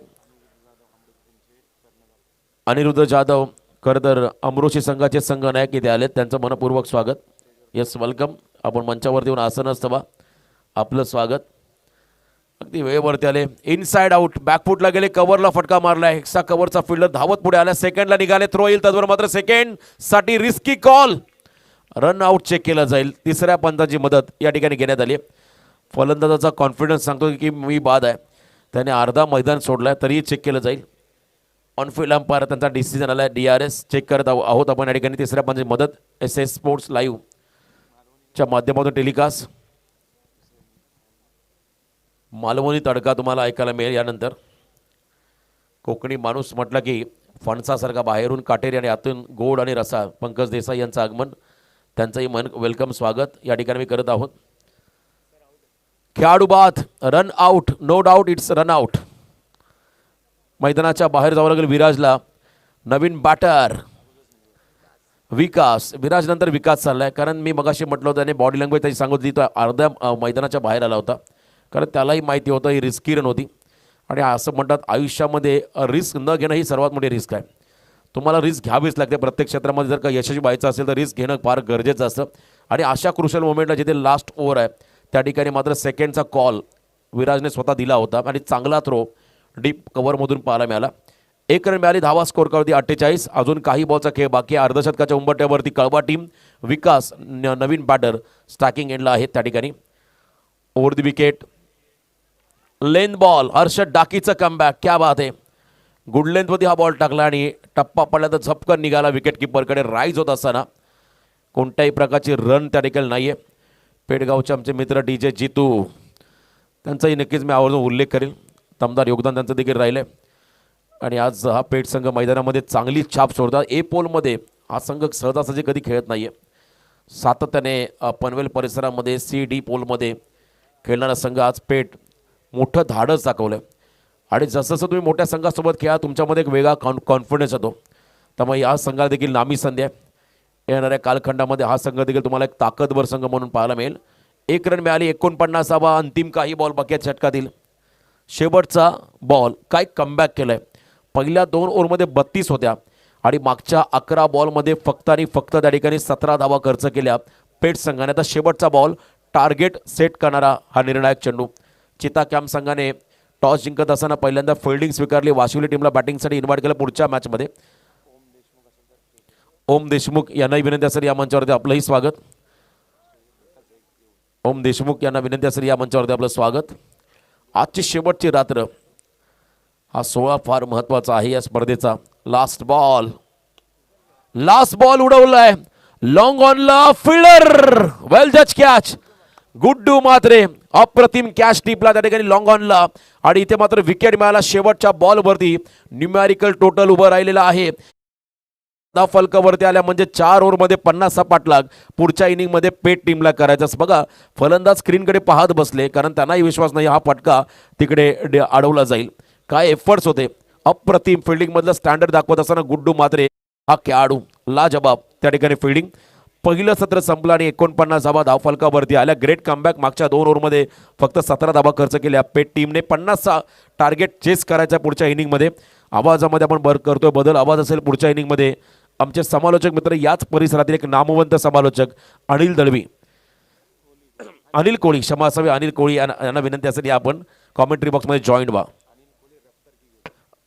अनिरुद्ध जाधव खरं तर अमरोशी संघाचे संघनायक इथे आलेत. त्यांचं मनपूर्वक स्वागत. Yes welcome. आपण मंचावरती येऊन आसन असतं आपलं स्वागत. अगदी वेळेवरती आले. Inside out. बॅकफुटला गेले. कव्हरला फटका मारलाय. हेक्सा कव्हरचा फिल्डर धावत पुढे आला. सेकंडला निघाले. थ्रो येईल त्याचबरोबर मात्र सेकंड साठी risky call. Run out check केला जाईल. तिसऱ्या पंचाची मदत या ठिकाणी घेण्यात आली. फलंदाजाचा कॉन्फिडन्स सांगतो की मी बाद आहे. त्याने अर्धा मैदान सोडलाय तरीही चेक केलं जाईल. ऑनफिल्ड अंपायर त्यांचा डिसिजन आला. DRS चेक करत आहोत आपण या ठिकाणी. तिसऱ्या पंचाची मदत SS स्पोर्ट्स लाईव्ह च्या माध्यमातून टेलिकास्ट. मालवणी तडका तुम्हाला ऐकायला मिळेल यानंतर. कोकणी माणूस म्हटलं की फणसासारखा बाहेरून काटेरी आणि आतून गोड आणि रसा. पंकज देसाई यांचं आगमन. त्यांचंही वेलकम स्वागत या ठिकाणी मी करत आहोत. खेळाडू बाद. Run out. No doubt it's run out. मैदानाच्या बाहेर जावं लागेल विराजला. नवीन बॅटर विकास. विराज नंतर विकास चाललाय कारण मी मगाशी म्हटलं होतं त्याने बॉडी लँग्वेज त्याची सांगत होती तो अर्ध्या मैदानाच्या बाहेर आला होता. कारण त्यालाही माहिती होतं ही रिस्की रन होती. आणि असं म्हणतात आयुष्यामध्ये रिस्क न घेणं ही सर्वात मोठी रिस्क आहे. तुम्हाला रिस्क घ्यावीच लागते. प्रत्येक क्षेत्रामध्ये जर का यशस्वी व्हायचं असेल तर रिस्क घेणं फार गरजेचं असतं. आणि अशा क्रुशियल मोमेंटला जिथे लास्ट ओव्हर आहे त्या ठिकाणी मात्र सेकंडचा कॉल विराजने स्वतः दिला होता आणि चांगला थ्रो डीप कव्हरमधून पाहायला मिळाला. 1 रन मिळाली. धावा स्कोर करती 48. अजून काही बॉलचा खेळ बाकी आहे. अर्धशतकाच्या उंबरठ्यावरती कळवा टीम. विकास नवीन बॅटर स्टॅकिंग एंडला आहेत त्या ठिकाणी. Over the wicket length ball. Harshad डाकीचं कमबॅक. क्या बात आहे. गुड लेंथमध्ये हा बॉल टाकला आणि टप्पा पडला तर झपकन निघाला विकेट किपरकडे. राईज होत असताना कोणत्याही प्रकारची रन त्या ठिकाणी नाही आहे. पेडगावचे आमचे मित्र DJ जितू त्यांचाही नक्कीच मी आवर्जून उल्लेख करेल. दमदार योगदान त्यांचं देखील राहिलं आहे. आणि आज हा पेठ संघ मैदानामध्ये चांगली छाप सोडतात. ए पोलमध्ये हा संघ सहजासहजी कधी खेळत नाही आहे. सातत्याने पनवेल परिसरामध्ये CD पोलमध्ये खेळणारा संघ आज पेठ मोठं धाडस दाखवलं आहे. आणि जसं जसं तुम्ही मोठ्या संघासोबत खेळा तुमच्यामध्ये एक वेगळा कॉन्फिडन्स येतो. त्यामुळे या संघाला देखील नामी संधी आहे. येणाऱ्या कालखंडामध्ये हा संघ देखील तुम्हाला एक ताकदवर संघ म्हणून पाहायला मिळेल. 1 रन मिळाली. 49वा अंतिम काही बॉल बाकी आहेत षटकातील. शेवटचा बॉल काय कमबॅक केलं आहे. पहिल्या 2 ओव्हरमध्ये 32 होत्या आणि मागच्या 11 बॉलमध्ये फक्त आणि फक्त त्या ठिकाणी 17 धावा खर्च केल्या पेठ संघाने. आता शेवटचा बॉल टार्गेट सेट करणारा हा निर्णायक चेंडू. चिता कॅम्प संघाने टॉस जिंकत असताना पहिल्यांदा फिल्डिंग स्वीकारली. वाशिवली टीमला बॅटिंगसाठी इन्व्हाइट केलं पुढच्या मॅचमध्ये. ओम देशमुख यांनाही विनंती असेल या मंचावरती आपलंही स्वागत. ओम देशमुख यांना विनंती असेल या मंचावरती आपलं स्वागत. आजची शेवटची रात्र हा 16 फार महत्त्वाचा आहे या स्पर्धेचा. लास्ट बॉल उडवलाय लॉंग ऑनला. फिल्डर वेल जज कॅच. गुड्डू मात्रे अप्रतिम कॅच टिपला त्या ठिकाणी लॉंग ऑनला. आणि इथे मात्र विकेट मिळाला. शेवटच्या बॉलवरती न्यूमॅरिकल टोटल उभं राहिलेलं आहे. फलकावरती आल्या म्हणजे 4 ओव्हरमध्ये 50चा पाठलाग पुढच्या इनिंगमध्ये पेठ टीमला करायचं. बघा फलंदाज स्क्रीनकडे पाहत बसले कारण त्यांनाही विश्वास नाही हा फटका तिकडे अडवला जाईल. काय एफर्ट्स होते. अप्रतिम फिल्डिंगमधलं स्टँडर्ड दाखवत असताना गुड्डू मात्रे हा खेळाडू लाजबाब त्या ठिकाणी फिल्डिंग. पहिलं सत्र संपलं आणि 49 धावा धावफलकावरती आल्या. Great comeback. मागच्या 2 ओव्हरमध्ये फक्त 17 धावा खर्च केल्या. पेठ टीमने 50चा टार्गेट चेस करायचा पुढच्या इनिंगमध्ये. आवाजामध्ये आपण करतोय बदल. आवाज असेल पुढच्या इनिंगमध्ये. आमचे समालोचक मित्र याच परिसरातील एक नामवंत समालोचक अनिल दळवी अनिल कोळी क्षमा असावी अनिल कोळी यांना विनंती असेल या आपण कॉमेंट्री बॉक्समध्ये जॉईन व्हा.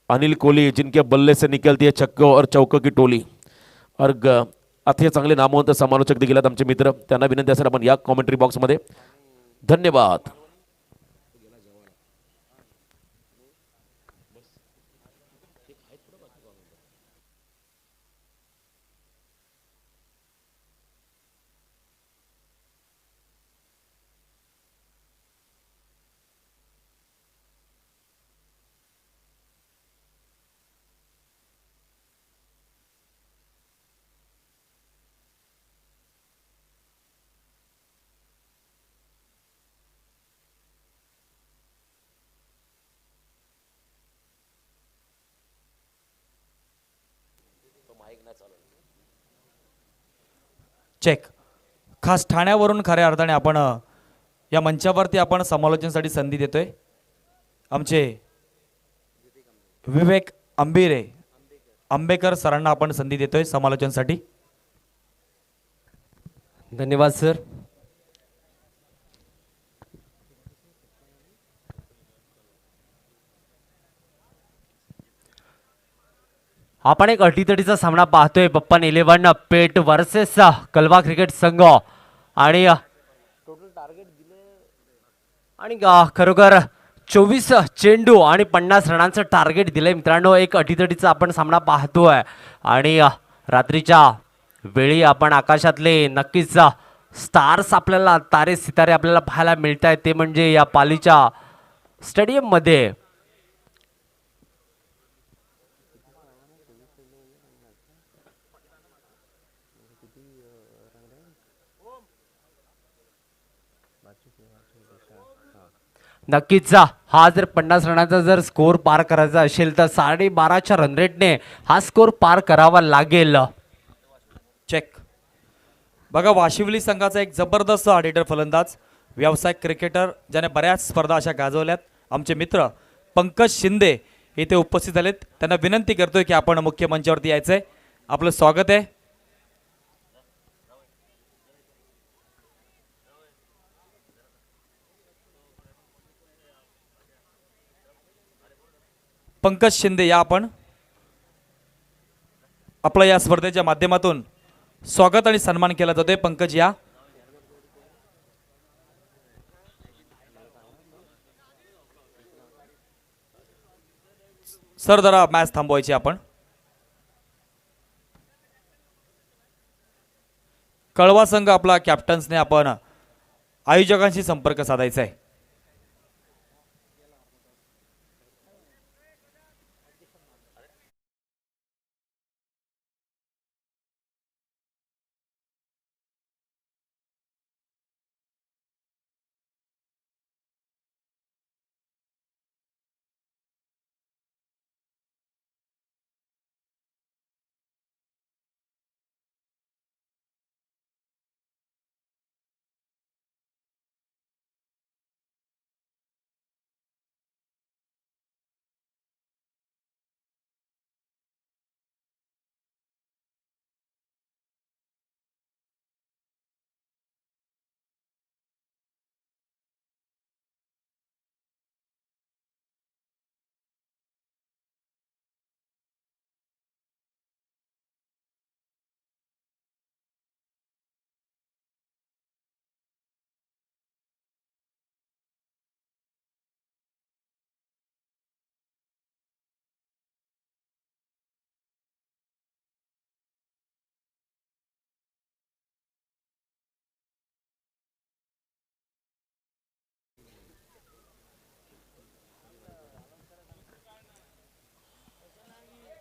अनिल कोहली जिनके बल्ले से निकलती है छक्कों और चौकों की टोली. और अथे चांगले नामवंत समालोचक देखील आहेत आमचे मित्र. त्यांना विनंती असेल आपण या कॉमेंट्री बॉक्समध्ये. धन्यवाद. चेक. खास ठाण्यावरून खऱ्या अर्थाने आपण या मंचावरती आपण समालोचनासाठी संधी देतोय. आमचे विवेक आंबेकर सरांना आपण संधी देतोय समालोचनासाठी. धन्यवाद सर. आपण एक अटीतटीचा सामना पाहतोय. पप्पन 11 पेठ वर्सेस कलवा क्रिकेट संघ आणि खरोखर 24 चेंडू आणि 50 रनांचं टार्गेट दिलंय मित्रांनो. एक अटीतटीचा आपण सामना पाहतोय आणि रात्रीच्या वेळी आपण आकाशातले नक्कीच स्टार्स आपल्याला तारे सितारे आपल्याला पाहायला मिळत आहेत. ते म्हणजे या पालीच्या स्टेडियममध्ये नक्कीच हा जर 50 रनाचा जर स्कोर पार करायचा असेल तर 12.5च्या रन रेटने हा स्कोर पार करावा लागेल. चेक. बघा वाशिवली संघाचा एक जबरदस्त ऑडिटर फलंदाज व्यावसायिक क्रिकेटर ज्याने बऱ्याच स्पर्धा अशा गाजवल्यात आमचे मित्र पंकज शिंदे इथे उपस्थित झालेत. त्यांना विनंती करतोय की आपण मुख्य मंचावरती यायचंय. आपलं स्वागत आहे. पंकज शिंदे या आपण. आपलं या स्पर्धेच्या माध्यमातून स्वागत आणि सन्मान केला जातोय. पंकज या. सर जरा मॅच थांबवायची आपण. कळवा संघ आपला कॅप्टन्सने आपण आयोजकांशी संपर्क साधायचा आहे.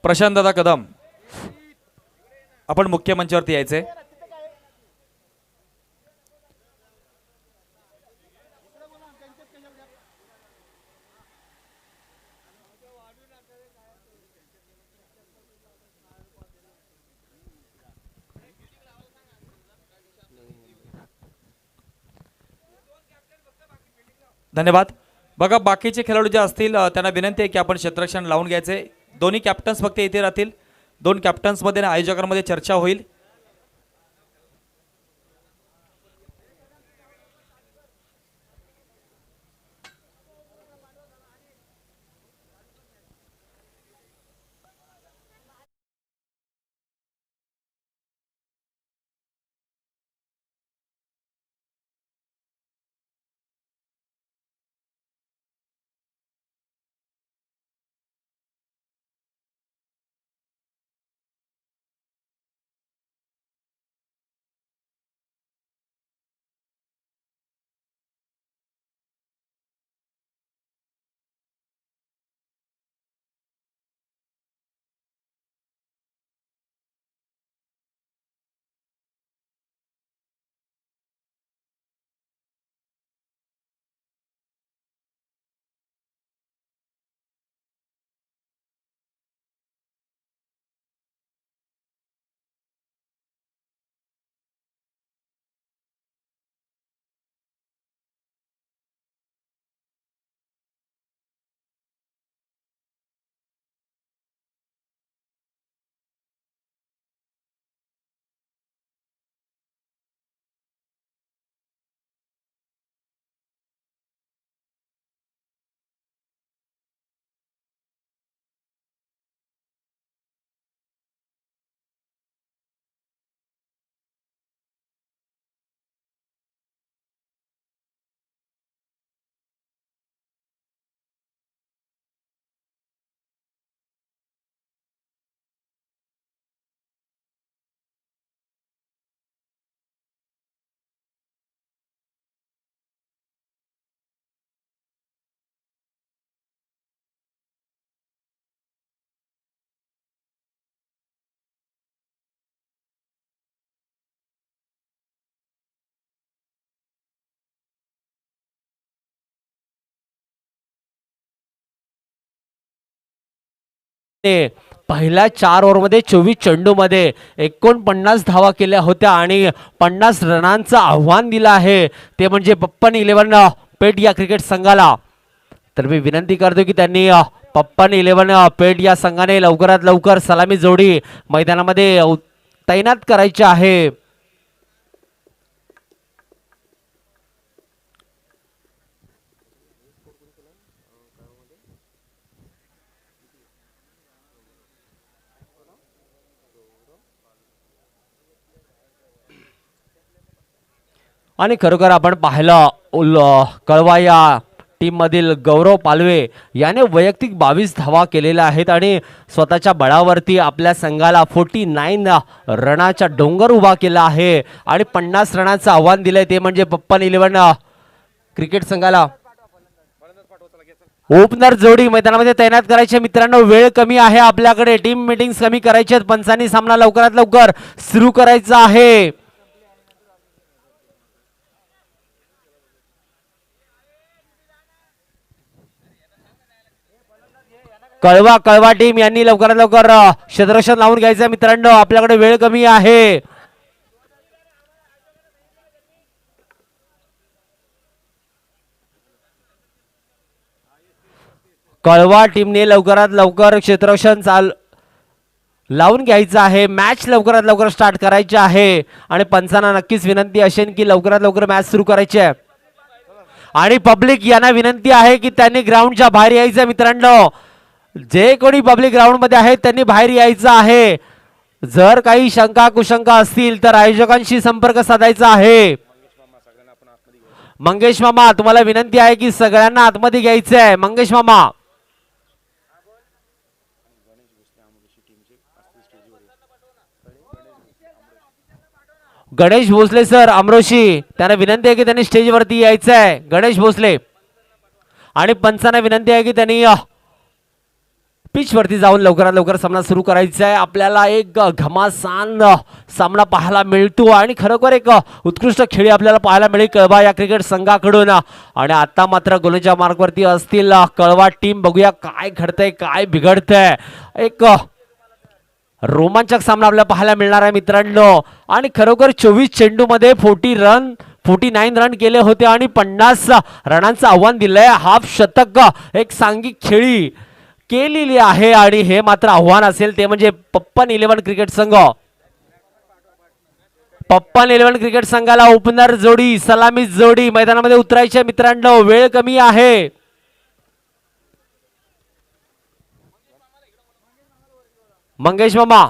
प्रशांत दादा कदम आपण मुख्य मंचावरती यायचंय. धन्यवाद. बघा बाकीचे खेळाडू जे असतील त्यांना विनंती आहे की आपण क्षेत्ररक्षण लावून घ्यायचे. दोन्ही कॅप्टन्स फक्त इथे राहतील. दोन कॅप्टन्समध्ये आणि आयोजकांमध्ये चर्चा होईल. ते पहिल्या 4 ओव्हरमध्ये 24 चेंडूमध्ये 49 धावा केल्या होत्या आणि 50 रनांचं आव्हान दिलं आहे, ते म्हणजे पप्पन 11 पेठ या क्रिकेट संघाला. तर मी विनंती करतो की त्यांनी पप्पन 11 पेठ या संघाने लवकरात लवकर सलामी जोडी मैदानामध्ये तैनात करायची आहे. आणि खरोखर आपण पाहिलं कळवा या टीम मधील गौरव पालवे याने वैयक्तिक 22 धावा केलेल्या आहेत आणि स्वतःच्या बळावरती आपल्या संघाला 49 रनाचा डोंगर उभा केला आहे आणि 50 रनाचं आव्हान दिलंय, ते म्हणजे पप्पन 11 क्रिकेट संघाला. ओपनर जोडी मैदानामध्ये तैनात करायचे मित्रांनो, वेळ कमी आहे आपल्याकडे, टीम मीटिंग्स कमी करायचे आहेत, पंचांनी सामना लवकरात लवकर सुरू करायचा आहे. कळवा टीम यांनी लवकरात लवकर क्षेत्ररक्षण लावून घ्यायचं मित्रांनो, आपल्याकडे वेळ कमी आहे. कळवा टीमने लवकरात लवकर क्षेत्ररक्षण लावून घ्यायचं आहे. मॅच लवकरात लवकर स्टार्ट करायची आहे आणि पंचांना नक्कीच विनंती असेल की लवकरात लवकर मॅच सुरू करायची आहे. आणि पब्लिक यांना विनंती आहे की त्यांनी ग्राउंडच्या बाहेर यायचं मित्रांनो, जे कोणी पब्लिक ग्राउंड मध्ये आहेत त्यांनी बाहेर यायचं आहे. जर काही शंका कुशंका असतील तर आयोजकांशी संपर्क साधायचा आहे. मंगेश मामा, तुम्हाला विनंती आहे की सगळ्यांना आतमध्ये घ्यायचं आहे. मंगेश मामा, गणेश भोसले सर अमरोशी, त्यांना विनंती आहे की त्यांनी स्टेजवरती यायचं आहे. गणेश भोसले आणि पंचांना विनंती आहे की त्यांनी पिच वरती जाऊन लवकरात लवकर सामना सुरू करायचा आहे. आपल्याला एक घमासान सामना पाहायला मिळतो आणि खरोखर एक उत्कृष्ट खेळी आपल्याला पाहायला मिळेल कळवा या क्रिकेट संघाकडून. आणि आता मात्र गोलंदाज मार्कवरती असतील कळवा टीम. बघूया काय घडतंय, काय बिघडतंय. एक रोमांचक सामना आपल्याला पाहायला मिळणार आहे मित्रांनो. आणि खरोखर 24 चेंडूमध्ये 49 रन केले होते आणि 50 रनांचं आव्हान दिलंय. हाफ शतक एक सांघिक खेळी केलेली आहे आणि हे मात्र आव्हान असेल ते म्हणजे पप्पन 11 क्रिकेट संघ. पप्पन 11 क्रिकेट संघाला ओपनर जोडी, सलामी जोडी मैदानामध्ये उतरायचे मित्रांनो, वेळ कमी आहे. मंगेश मामा,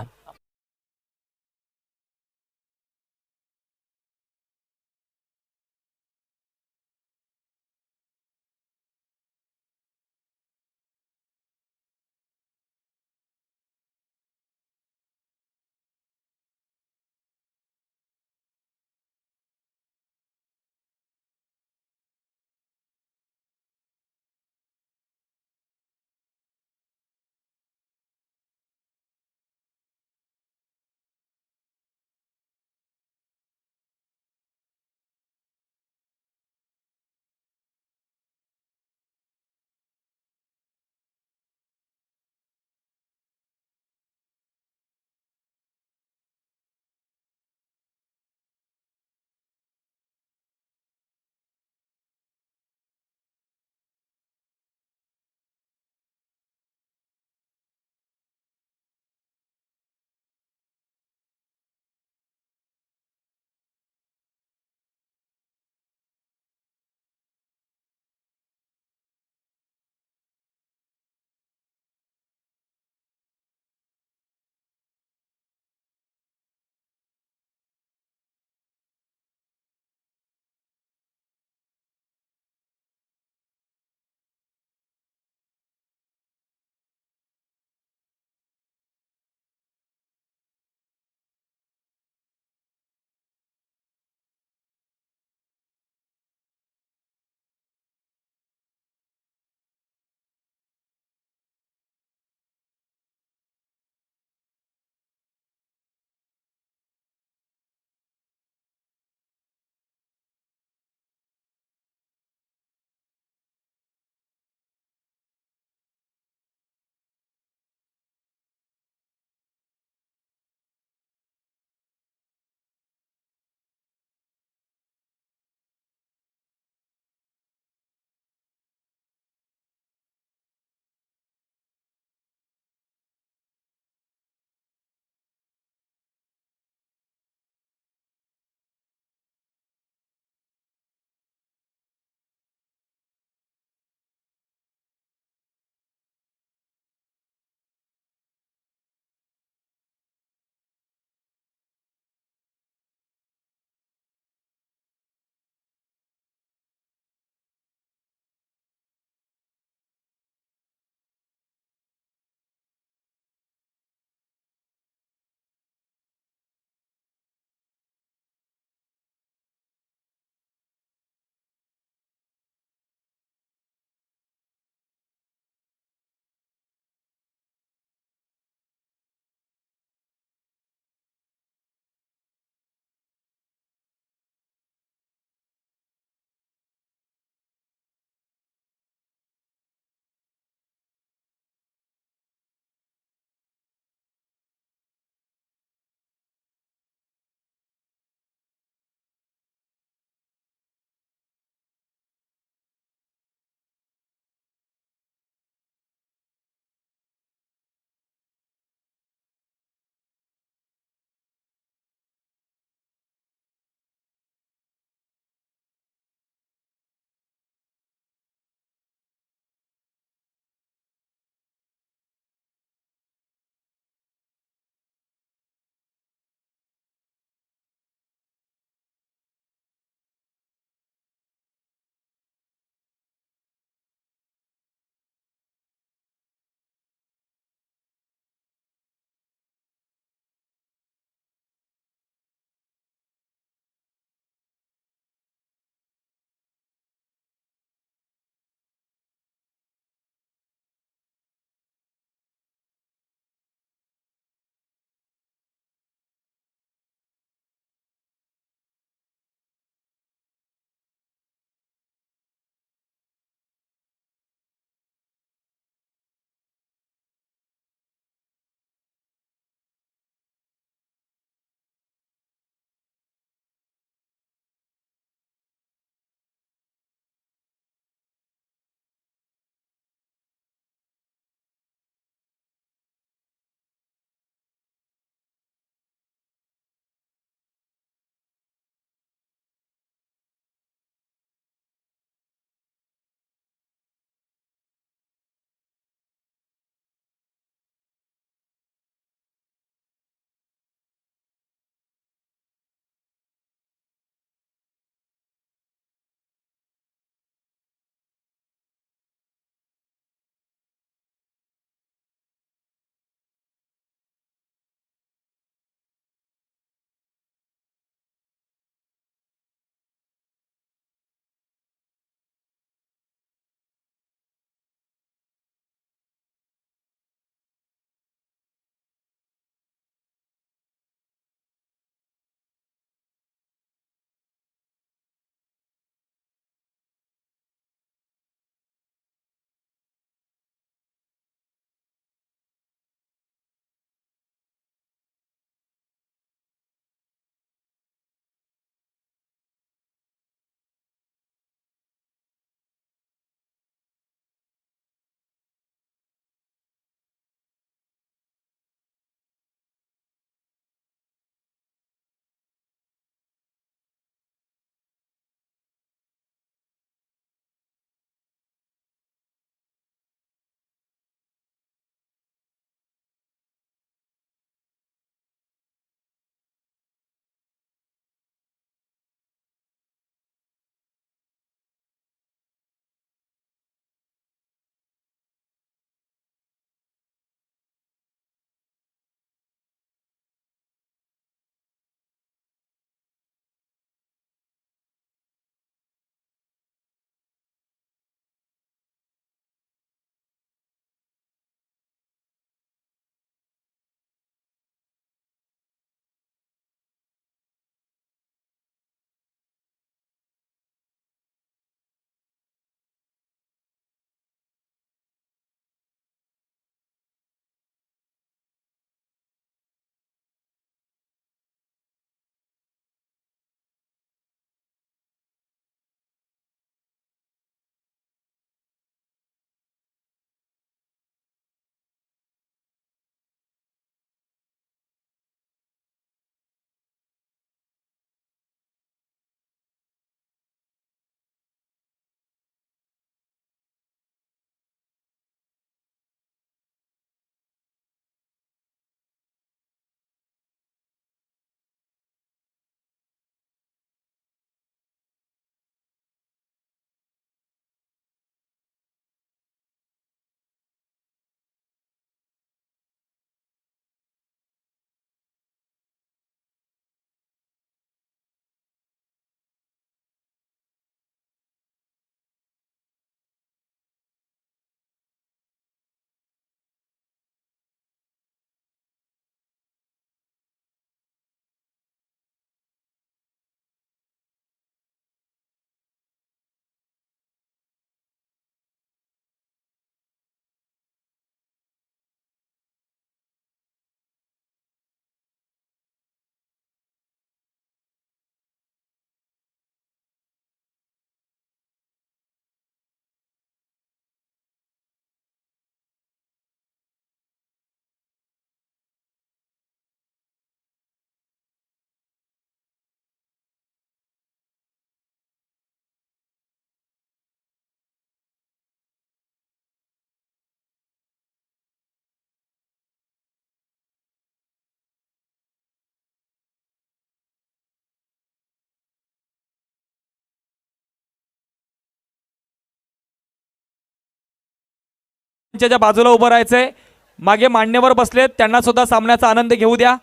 त्यांच्या बाजूला उभं राहायचंय. मागे मान्यवर बसलेत त्यांना सुद्धा सामन्याचा आनंद घेऊ द्या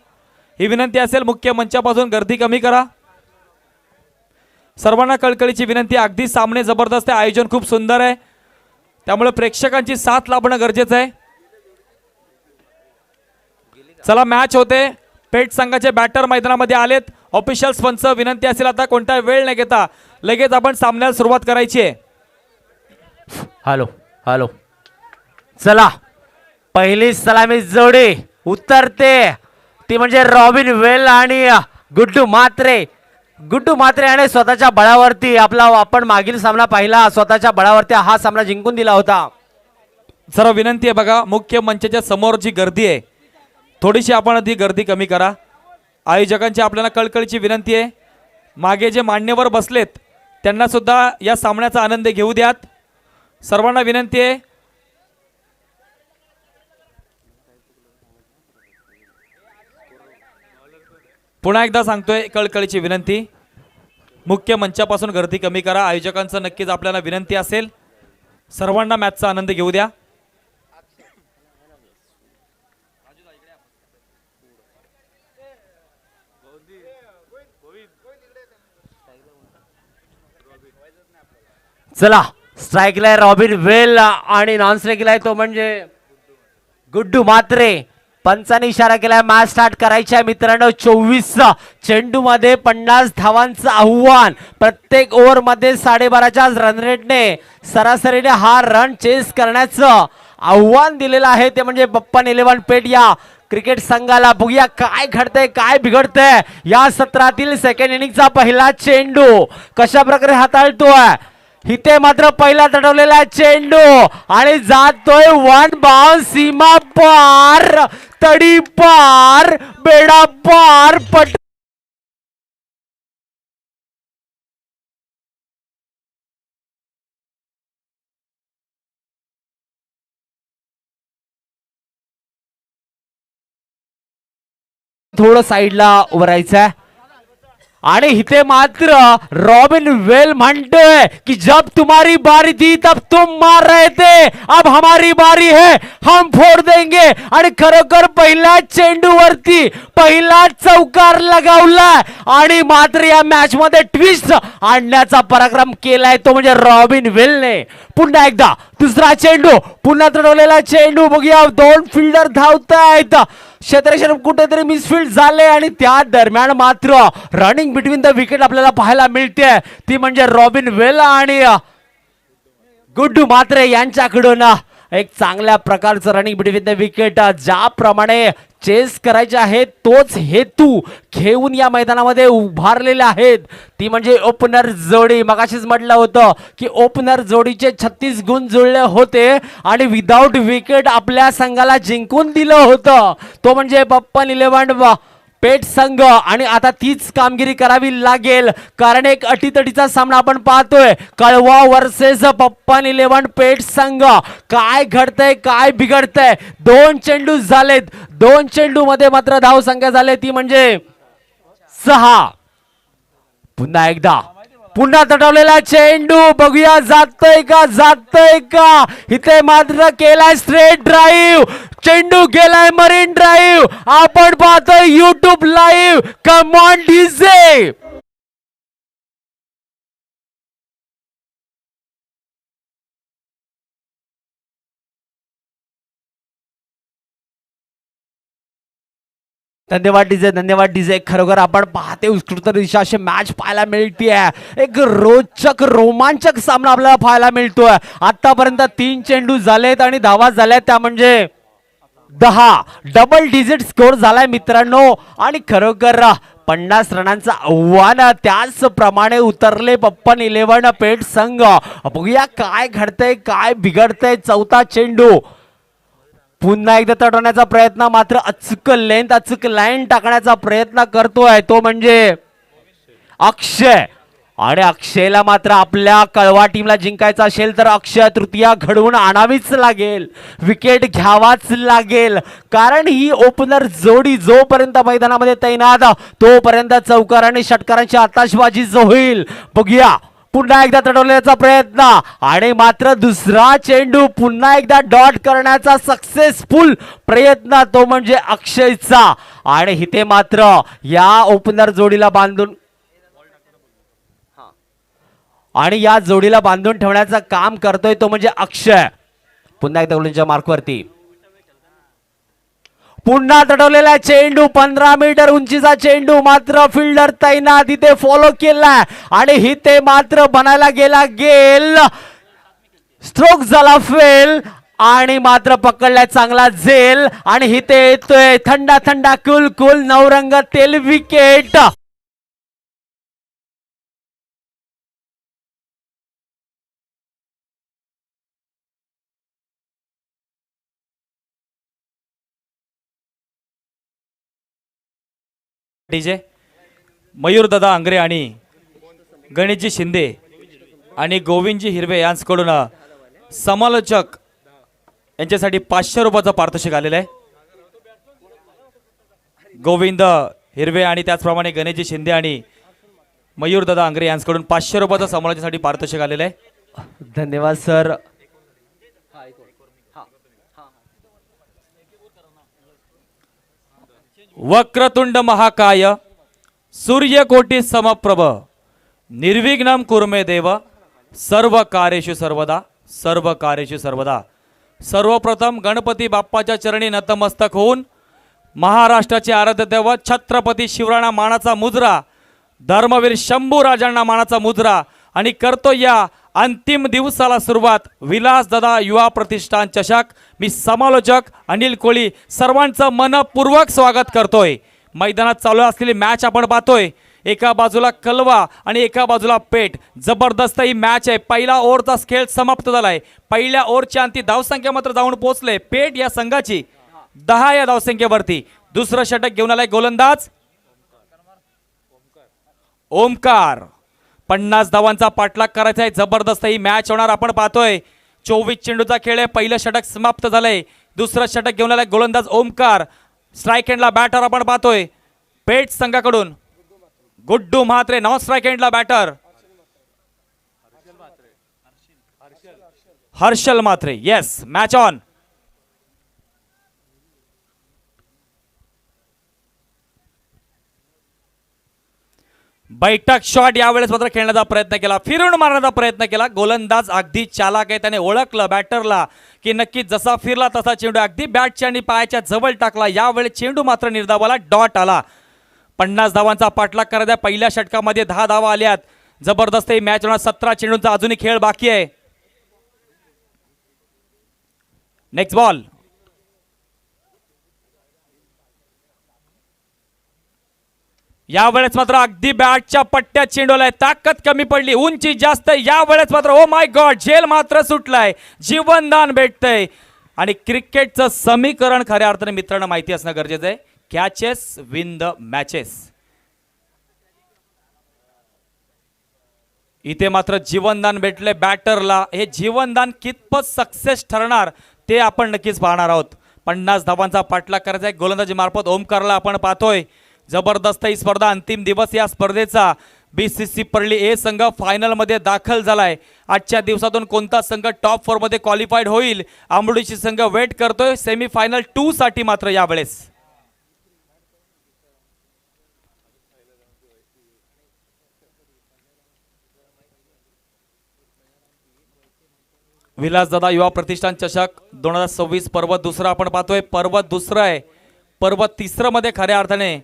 ही विनंती असेल. मुख्य मंचापासून गर्दी कमी करा. सर्वांना कळकळीची विनंती. अगदी सामने जबरदस्त आहे. आयोजन खूप सुंदर आहे त्यामुळे प्रेक्षकांची साथ लाभणं गरजेचं आहे. चला मॅच होते. पेठ संघाचे बॅटर मैदानामध्ये आलेत. ऑफिशियल पंच विनंती असेल आता कोणता वेळ न घेता लगेच आपण सामन्याला सुरुवात करायची आहे. हॅलो हॅलो चला पहिली सलामी जोडी उतरते ती म्हणजे रॉबिन वेल आणि गुड्डू म्हात्रे. गुड्डू म्हात्रे आणि स्वतःच्या बळावरती आपण मागील सामना पाहिला. स्वतःच्या बळावरती हा सामना जिंकून दिला होता. जरा विनंती आहे बघा मुख्य मंचाच्या समोर जी गर्दी आहे थोडीशी आपण ती गर्दी कमी करा. आयोजकांची आपल्याला कळकळीची विनंती आहे. मागे जे मान्यवर बसलेत त्यांना सुद्धा या सामन्याचा आनंद घेऊ द्यात. सर्वांना विनंती आहे. पुन्हा एकदा सांगतोय कळकळीची विनंती. मुख्य मंचापासून गर्दी कमी करा. आयोजकांचं नक्कीच आपल्याला विनंती असेल. सर्वांना मॅचचा आनंद घेऊ द्या. चला स्ट्राईकला आहे रॉबिन वेल आणि नॉन स्ट्राईकला आहे तो म्हणजे गुड्डू म्हात्रे. पंचाने इशारा केलाय मॅच स्टार्ट करायची आहे मित्रांनो. 24 चेंडू मध्ये 50 धावांचं आव्हान. प्रत्येक ओव्हर मध्ये 12.5च्या रन रेटने सरासरीने हा रन चेस करण्याचं आव्हान दिलेलं आहे ते म्हणजे बप्पन 11 पेठ या क्रिकेट संघाला. बघूया काय घडतंय काय बिघडतंय. या सत्रातील सेकंड इनिंगचा पहिला चेंडू कशा प्रकारे हाताळतोय. इथे मात्र पहिला तटवलेला चेंडू आणि जातोय वन बाउंस. सीमा पार तडी पार बेडा पार पट थोडं साईडला उभं राहायचंय आणि इथे मात्र रॉबिन वेल म्हणतोय की जब तुम्हारी बारी थी तब तुम मार रहे थे, अब हमारी बारी है हम फोड़ देंगे. आणि खरोखर पहिल्या चेंडूवरती पहिला चौकार लगावला आणि मात्र या मॅच मध्ये ट्विस्ट आणण्याचा पराक्रम केलाय तो म्हणजे रॉबिन वेलने. पुन्हा एकदा दुसरा चेंडू पुन्हा तडवलेला चेंडू. बघूया दोन फिल्डर धावतायत. क्षेत्ररक्षण कुठेतरी मिसफील्ड झाले आणि त्या दरम्यान मात्र रनिंग बिटवीन द विकेट आपल्याला पाहायला मिळते ती म्हणजे रॉबिन वेल आणि गुड्डू म्हात्रे यांच्याकडून एक चांगल्या प्रकारचं रनिंग बिटवीन द विकेट. ज्याप्रमाणे चेस करायचे आहे तोच हेतू घेऊन या मैदानामध्ये उभारलेले आहेत ती म्हणजे ओपनर जोडी. मगाशीच म्हटलं होतं की ओपनर जोडीचे 36 गुण जुळले होते आणि विदाउट विकेट आपल्या संघाला जिंकून दिलं होतं तो म्हणजे बप्पन 11 पेठ संघ. आणि आता तीच कामगिरी करावी लागेल कारण एक अटीतटीचा सामना आपण पाहतोय. कळवा वर्सेस बप्पन 11 पेठ संघ. काय घडतंय काय बिघडतंय. दोन चेंडू झालेत. दोन चेंडू मध्ये मात्र धाव संख्या झाली ती म्हणजे 6. पुन्हा एकदा पुन्हा तटवलेला चेंडू. बघूया जातोय का जातोय का. इथे मात्र केलाय स्ट्रेट ड्राईव्ह. चेंडू गेलाय मरीन ड्राईव्ह. आपण पाहतोय YouTube live. Come on DJ. धन्यवाद डीजे धन्यवाद डीजे. खरोखर आपण पाहते उत्कृष्ट दिशा अशी मॅच पाहायला मिळतीये. एक रोचक रोमांचक सामना आपल्याला पाहायला मिळतोय. आतापर्यंत 3 चेंडू झालेत आणि धावा झाल्यात त्या म्हणजे 10. डबल डिजिट स्कोर झालाय मित्रांनो. आणि खरोखर 50 रनांचं आव्हान त्याचप्रमाणे उतरले बप्पन 11 पेठ संघ. बघूया काय घडतंय काय बिघडतंय. चौथा चेंडू पुन्हा एकदा तटवण्याचा प्रयत्न मात्र अचूक लेंथ अचूक लाईन टाकण्याचा प्रयत्न करतोय तो म्हणजे अक्षय. आणि अक्षयला मात्र आपल्या कळवा टीमला जिंकायचं असेल तर अक्षय तृतीया घडवून आणावीच लागेल. विकेट घ्यावाच लागेल कारण ही ओपनर जोडी जोपर्यंत मैदानामध्ये तैनात तोपर्यंत चौकार आणि षटकारांची आताशबाजी होईल. बघूया पुन्हा एकदा तडवण्याचा प्रयत्न आणि मात्र दुसरा चेंडू पुन्हा एकदा डॉट करण्याचा सक्सेसफुल प्रयत्न तो म्हणजे अक्षयचा आणि इथे मात्र या ओपनर जोडीला बांधून आणि या जोडीला बांधून ठेवण्याचं काम करतोय तो म्हणजे अक्षय. पुन्हा एकदा गोलंदाजीच्या मार्कवरती पुन्हा तडवलेला चेंडू 15 मीटर उंचीचा चेंडू मात्र फिल्डर तैनात इथे फॉलो केलाय आणि इथे मात्र बनायला गेला गेल स्ट्रोक झाला फेल आणि मात्र पकडलाय चांगला झेल आणि इथे येतोय थंडा थंडा कुल कुल नवरंग तेल विकेट. डीजे मयूरदादा आंग्रे आणि गणेशजी शिंदे आणि गोविंदजी हिरवे यांच्याकडून समालोचक यांच्यासाठी 500 रुपयाचं पारितोषिक आलेलं आहे. गोविंद हिरवे आणि त्याचप्रमाणे गणेशजी शिंदे आणि मयूरदादा आंग्रे यांच्याकडून 500 रुपयाचं समालोचनासाठी पारितोषिक आलेलं आहे. धन्यवाद सर. वक्रतुंड महाकाय सूर्यकोटी समप्रभ निर्विघ्नं कुर्मे देव सर्व कार्येषु सर्वदा सर्व कार्येषु सर्वदा. सर्वप्रथम गणपती बाप्पाच्या चरणी नतमस्तक होऊन महाराष्ट्राचे आराध्य दैवत छत्रपती शिवरायांना मानाचा मुजरा, धर्मवीर शंभू राजांना मानाचा मुजरा आणि करतो या अंतिम दिवसाला सुरुवात विलासदादा युवा प्रतिष्ठान चषक. मी समालोचक अनिल कोळी सर्वांचं मनपूर्वक स्वागत करतोय. मैदानात चालू असलेली मॅच आपण पाहतोय. एका बाजूला कलवा आणि एका बाजूला पेट. जबरदस्त ही मॅच आहे. पहिला ओव्हरचा खेळ समाप्त झालाय. पहिल्या ओव्हरच्या अंती धावसंख्या मात्र जाऊन पोहोचले पेट या संघाची 10 या धावसंख्येवरती. दुसरं षटक घेऊन आलाय गोलंदाज ओमकार. 50 धावांचा पाठलाग करायचा आहे. जबरदस्त ही मॅच होणार आपण पाहतोय. 24 चेंडूचा खेळ आहे. पहिलं षटक समाप्त झालंय. दुसरं षटक घेऊन आलाय गोलंदाज ओमकार. स्ट्राईक एंडला बॅटर आपण पाहतोय पेट संघाकडून गुड्डू म्हात्रे. नॉन स्ट्राईक एंडला batter Harshal Mhatre. Yes, match on. बैठक शॉट यावेळेस मात्र खेळण्याचा प्रयत्न केला, फिरून मारण्याचा प्रयत्न केला. गोलंदाज अगदी चालाक आहे. त्याने ओळखलं बॅटरला की नक्की जसा फिरला तसा चेंडू अगदी बॅटच्या आणि पायाच्या जवळ टाकला. यावेळी चेंडू मात्र निर्धावाला डॉट आला. 50 धावांचा पाठलाग करायचा. पहिल्या षटकामध्ये 10 धावा आल्यात. जबरदस्त ही मॅच होणार. 17 चेंडूंचा अजूनही खेळ बाकी आहे. Next ball. यावेळेस मात्र अगदी बॅटच्या पट्ट्यात चेंडूला ताकद कमी पडली, उंची जास्त. यावेळेस मात्र ओ माय गॉड झेल मात्र सुटलाय. जीवनदान भेटतंय. आणि क्रिकेटचं समीकरण खऱ्या अर्थाने मित्रांनो माहिती असणं गरजेचं आहे. Catches win the matches. इथे मात्र जीवनदान भेटले बॅटरला. हे जीवनदान कितपत सक्सेस ठरणार ते आपण नक्कीच पाहणार आहोत. 50 धावांचा पाठलाग करायचा आहे गोलंदाजी मार्फत ओमकारला आपण पाहतोय. जबरदस्त ही स्पर्धा. अंतिम दिवस या स्पर्धेचा. बीसीसी परळी ए संघ फायनल मध्ये दाखल झालाय. आजच्या दिवसातून कोणता संघ टॉप 4 मध्ये क्वालिफाईड होईल आंबोलीची संघ वेट करतोय सेमीफायनल 2 साठी. मात्र यावेळेस विलासदादा युवा प्रतिष्ठान चषक 2026 पर्वत दुसरा आपण पाहतोय. पर्वत दुसरं आहे. पर्वत तिसरं मध्ये खऱ्या अर्थाने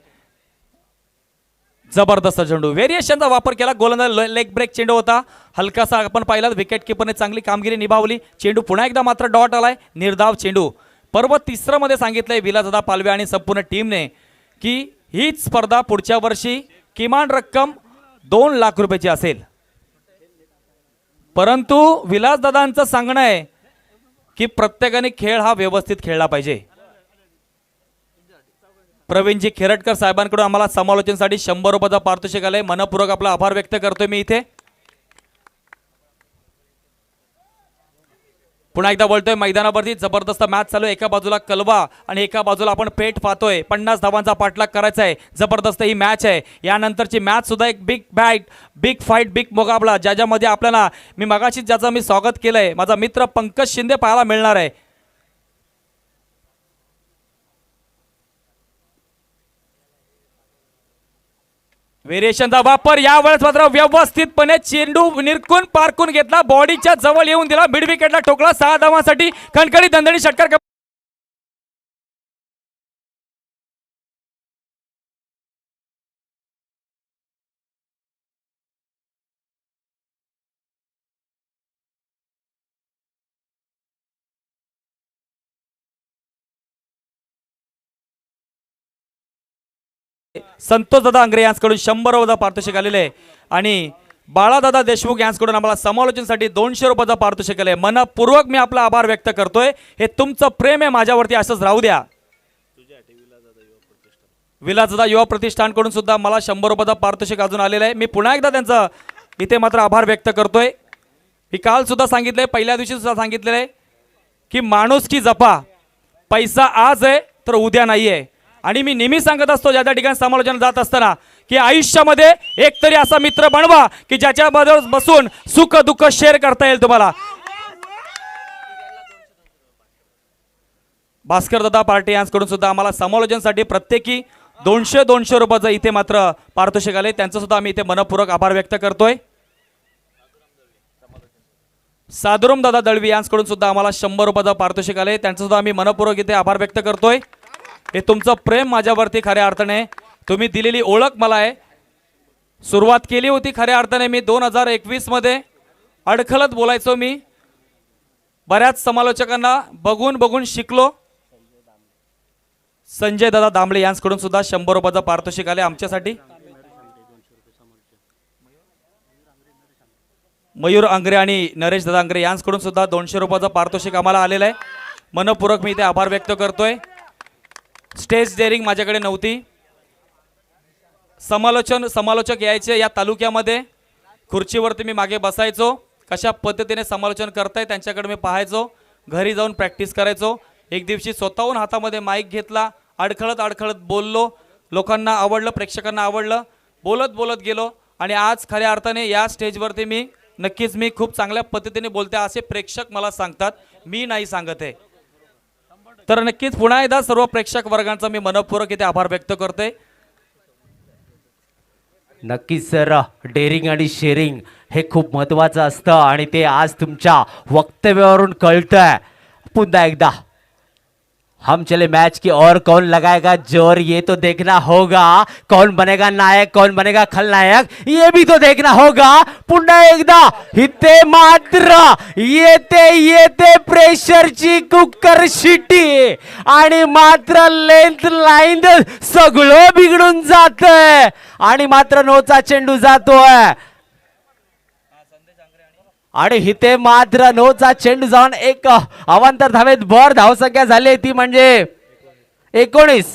जबरदस्त चेंडू व्हेरिएशनचा वापर केला. गोलंदाज लेग ब्रेक चेंडू होता. हलकासा आपण पाहिला. विकेट किपरने चांगली कामगिरी निभावली. चेंडू पुन्हा एकदा मात्र डॉट आलाय. निर्धाव चेंडू. पर्वत तिसरं मध्ये सांगितलंय विलासदादा पालवे आणि संपूर्ण टीमने की हीच स्पर्धा पुढच्या वर्षी किमान रक्कम 2 लाख रुपयाची असेल. परंतु विलासदादांचं सांगणं आहे की प्रत्येकाने खेळ हा व्यवस्थित खेळला पाहिजे. प्रवीणजी खेरटकर साहेबांकडून आम्हाला समालोचनासाठी 100 रुपयाचा पारितोषिक आलंय. मनपूर्वक आपला आभार व्यक्त करतोय मी इथे. पुन्हा एकदा बोलतोय मैदानावरती जबरदस्त मॅच चालू आहे. एका बाजूला कलवा आणि एका बाजूला आपण पेठ पाहतोय. 50 धावांचा पाठलाग करायचा आहे. जबरदस्त ही मॅच आहे. यानंतरची मॅच सुद्धा एक बिग फाईट बिग मुकाबला ज्यामध्ये आपल्याला मी मगाशी ज्याचं मी स्वागत केलंय माझा मित्र पंकज शिंदे पाहायला मिळणार आहे. व्हेरिएशनचा वापर यावेळेस मात्र व्यवस्थितपणे चेंडू निरकून पारकून घेतला. बॉडीच्या जवळ येऊन दिला. मिड विकेटला ठोकला. 6 धावांसाठी खणखणीत दणदणी षटकार. संतोष दादा आंग्रे यांच्याकडून 100 रुपयाचा पारितोषिक आलेले आहे आणि बाळादादा देशमुख यांच्याकडून आम्हाला समालोचनासाठी 200 रुपयाचा पारितोषिक आले. मनपूर्वक मी आपला आभार व्यक्त करतोय. हे तुमचं प्रेम आहे माझ्यावरती असंच राहू द्या. विलासदादा युवा प्रतिष्ठानकडून सुद्धा मला 100 रुपयाचा पारितोषिक अजून आलेलं आहे. मी पुन्हा एकदा त्यांचं इथे मात्र आभार व्यक्त करतोय. मी काल सुद्धा सांगितलंय पहिल्या दिवशी सुद्धा सांगितलेलं आहे की माणुसकी जपा. पैसा आज आहे तर उद्या नाही आहे. आणि मी नेहमी सांगत असतो ज्या त्या ठिकाणी समालोचन जात असताना की आयुष्यामध्ये एक तरी असा मित्र बनवा की ज्याच्याबरोबर बसून सुख दुःख शेअर करता येईल तुम्हाला. भास्कर दादा पार्टी यांच्याकडून सुद्धा आम्हाला समालोचनासाठी प्रत्येकी 200 रुपयाचं इथे मात्र पारितोषिक आले. त्यांचं सुद्धा आम्ही इथे मनपूर्वक आभार व्यक्त करतोय. सादुरम दादा दळवी यांच्याकडून सुद्धा आम्हाला 100 रुपयाचं पारितोषिक आले. त्यांचं सुद्धा आम्ही मनपूर्वक इथे आभार व्यक्त करतोय. हे तुमचं प्रेम माझ्यावरती खऱ्या अर्थाने तुम्ही दिलेली ओळख मला आहे. सुरुवात केली होती खऱ्या अर्थाने मी 2021 मध्ये अडखळत बोलायचो. मी बऱ्याच समालोचकांना बघून शिकलो. संजय दादा दामले यांच्याकडून सुद्धा 100 रुपयाचं पारितोषिक आले आमच्यासाठी. मयूर आंग्रे आणि नरेश दादा आंग्रे यांच्याकडून सुद्धा 200 रुपयाचं पारितोषिक आम्हाला आलेलं आहे. मनपूर्वक मी इथे आभार व्यक्त करतोय. स्टेज डेअरिंग माझ्याकडे नव्हती. समालोचक यायचे या तालुक्यामध्ये. खुर्चीवरती मी मागे बसायचो. कशा पद्धतीने समालोचन करताय त्यांच्याकडे मी पाहायचो. घरी जाऊन प्रॅक्टिस करायचो. एक दिवशी स्वतःहून हातामध्ये माईक घेतला. अडखळत बोललो. लोकांना आवडलं. प्रेक्षकांना आवडलं. बोलत गेलो आणि आज खऱ्या अर्थाने या स्टेजवरती मी खूप चांगल्या पद्धतीने बोलते असे प्रेक्षक मला सांगतात. मी नाही सांगत आहे. तर नक्कीच पुन्हा एकदा सर्व प्रेक्षक वर्गांचा मी मनपूर्वक इथे आभार व्यक्त करते. नक्कीच सर, डेअरिंग आणि शेअरिंग हे खूप महत्त्वाचं असतं आणि ते आज तुमच्या वक्तव्यावरून कळतंय. पुन्हा एकदा हम चले मैच की और कौन लगाएगा जोर ये तो देखना होगा. कौन बनेगा नायक कौन बनेगा खलनायक ये भी तो देखना होगा. पुन्हा एकदा इथे मात्र येते प्रेशरची कुकर शिटी आणि मात्र लेंथ लाईन सगळं बिघडून जातंय आणि मात्र नोचा चेंडू जातोय आणि इथे मात्र नोचा चेंडू जाऊन एक अवांतर धावेत भर धावसंख्या झाली ती म्हणजे 19.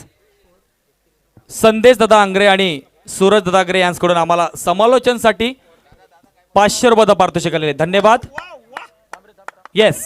संदेश दादा आंग्रे आणि सूरज दादा आंग्रे यांच्याकडून आम्हाला समालोचनासाठी 500 रुपयाचं पारितोषिक आलेले. धन्यवाद. येस,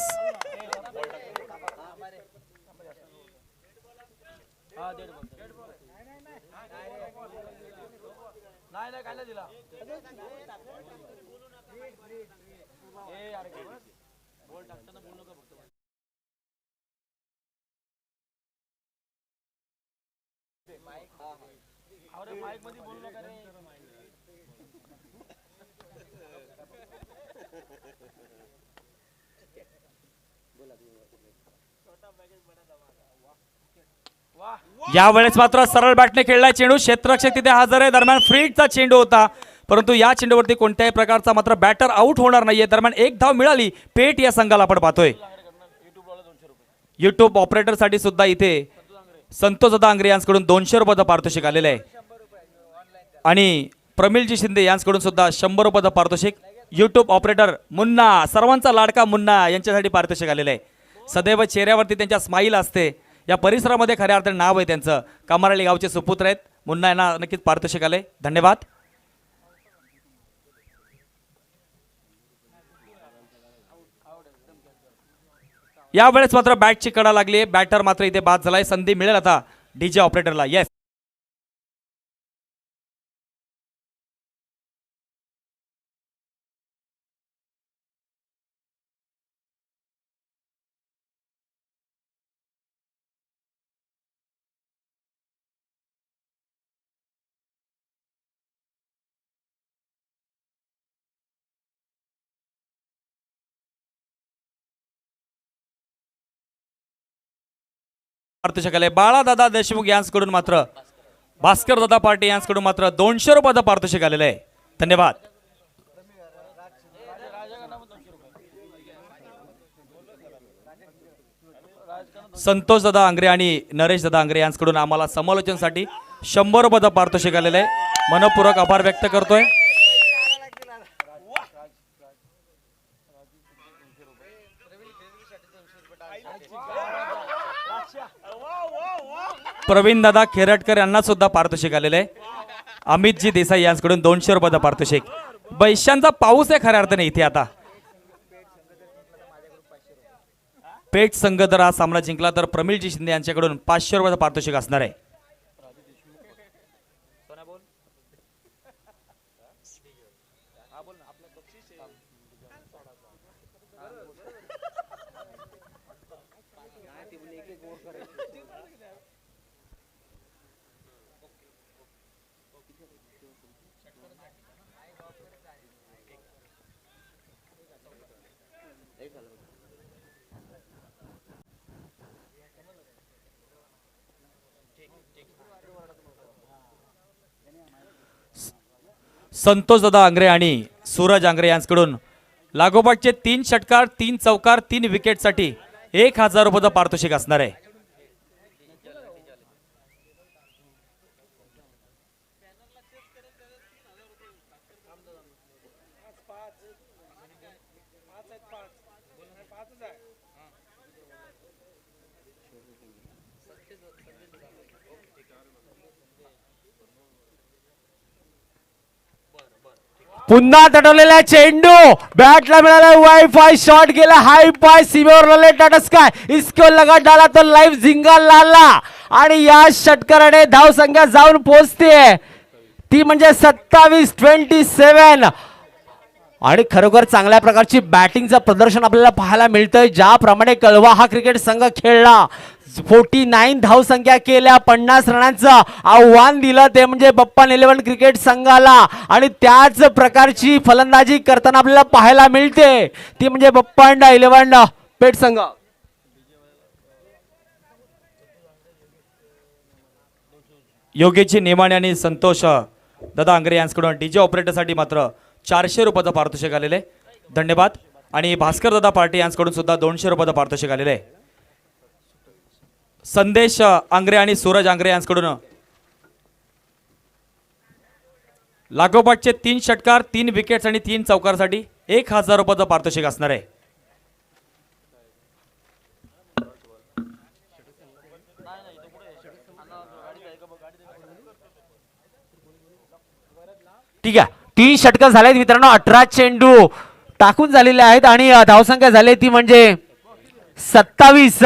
यावेळेस मात्र सरळ बॅटने खेळलाय चेंडू. क्षेत्ररक्षक तिथे हजर आहे. दरम्यान फ्रीडचा चेंडू होता परंतु या चेंडूवरती कोणत्याही प्रकारचा मात्र बॅटर आउट होणार नाहीये. दरम्यान एक धाव मिळाली पेट या संघाला आपण पाहतोय. युट्यूब ऑपरेटर साठी सुद्धा इथे संतोष दादा आंग्रे यांच्याकडून 200 रुपयाचं पारितोषिक आलेलं आहे आणि प्रमिलजी शिंदे यांच्याकडून सुद्धा 100 रुपयाचं पारितोषिक. युट्यूब ऑपरेटर मुन्ना, सर्वांचा लाडका मुन्ना यांच्यासाठी पारितोषिक आलेलं आहे. सदैव चेहऱ्यावरती त्यांच्या स्माईल असते. या परिसरामध्ये खऱ्या अर्थाने नाव आहे त्यांचं. कामारळी गावचे सुपुत्र आहेत. मुन्ना यांना नक्कीच पारितोषिक आले. धन्यवाद. यावेळेस मात्र बॅटची कडा लागली, बॅटर मात्र इथे बाद झालाय. संधी मिळेल आता डीजे ऑपरेटरला. येस, पारितोषिक आले बाळादादा देशमुख यांच्याकडून मात्र भास्कर दादा पार्टी यांच्याकडून मात्र 200 रुपयाचं पारितोषिक आलेलं आहे. धन्यवाद. संतोष दादा आंग्रे आणि नरेश दादा आंग्रे यांच्याकडून आम्हाला समालोचनासाठी 100 रुपयाचं पारितोषिक आलेलं आहे. मनपूर्वक आभार व्यक्त करतोय. प्रवीण दादा खेरटकर यांना सुद्धा पारितोषिक आलेलं आहे. अमितजी देसाई यांच्याकडून 200 रुपयाचं पारितोषिक. पैशांचा पाऊस आहे खऱ्या अर्थाने इथे आता. पेठ संघ जर हा सामना जिंकला तर प्रमिलजी शिंदे यांच्याकडून 500 रुपयाचं पारितोषिक असणार आहे. संतोष दादा आंग्रे आणि सूरज आंग्रे यांच्याकडून लागोपाठचे 3 षटकार, 3 चौकार, 3 विकेटसाठी 1000 रुपयाचं पारितोषिक असणार आहे. पुन्हा तटवलेला चेंडू बॅटला मिळाला, वायफाय शॉट गेला हाय पाय सीमेवर लले टाटा स्काय इसको लगा डाला तो लाईव्ह झिंगा लाला आणि या षटकाराने धाव संख्या जाऊन पोहोचते ती म्हणजे 27-27. आणि खरोखर चांगल्या प्रकारची बॅटिंगचं प्रदर्शन आपल्याला पाहायला मिळतंय. ज्याप्रमाणे कळवा हा क्रिकेट संघ खेळला, 49 धावसंख्या केल्या, 50 रनांचं आव्हान दिलं ते म्हणजे बप्पन 11 क्रिकेट संघाला. आणि त्याच प्रकारची फलंदाजी करताना आपल्याला पाहायला मिळते ती म्हणजे बप्पन 11 पेठ संघ. योगेशजी नेमाणे आणि संतोष दादा आंग्रे यांच्याकडून डीजे ऑपरेटरसाठी मात्र 400 रुपयाचं पारितोषिक आलेलं आहे. धन्यवाद. आणि भास्कर दादा पार्टी यांच्याकडून सुद्धा 200 रुपयाचं पारितोषिक आलेलं आहे. संदेश आंग्रे आणि सूरज आंग्रे यांच्याकडून लागोपाठचे 3 षटकार, 3 विकेट्स आणि 3 चौकारसाठी 1000 रुपयाचं पारितोषिक असणार आहे. ठीक आहे, 3 षटकार झालेत मित्रांनो, 18 चेंडू टाकून झालेले आहेत आणि धावसंख्या झाली ती म्हणजे 27.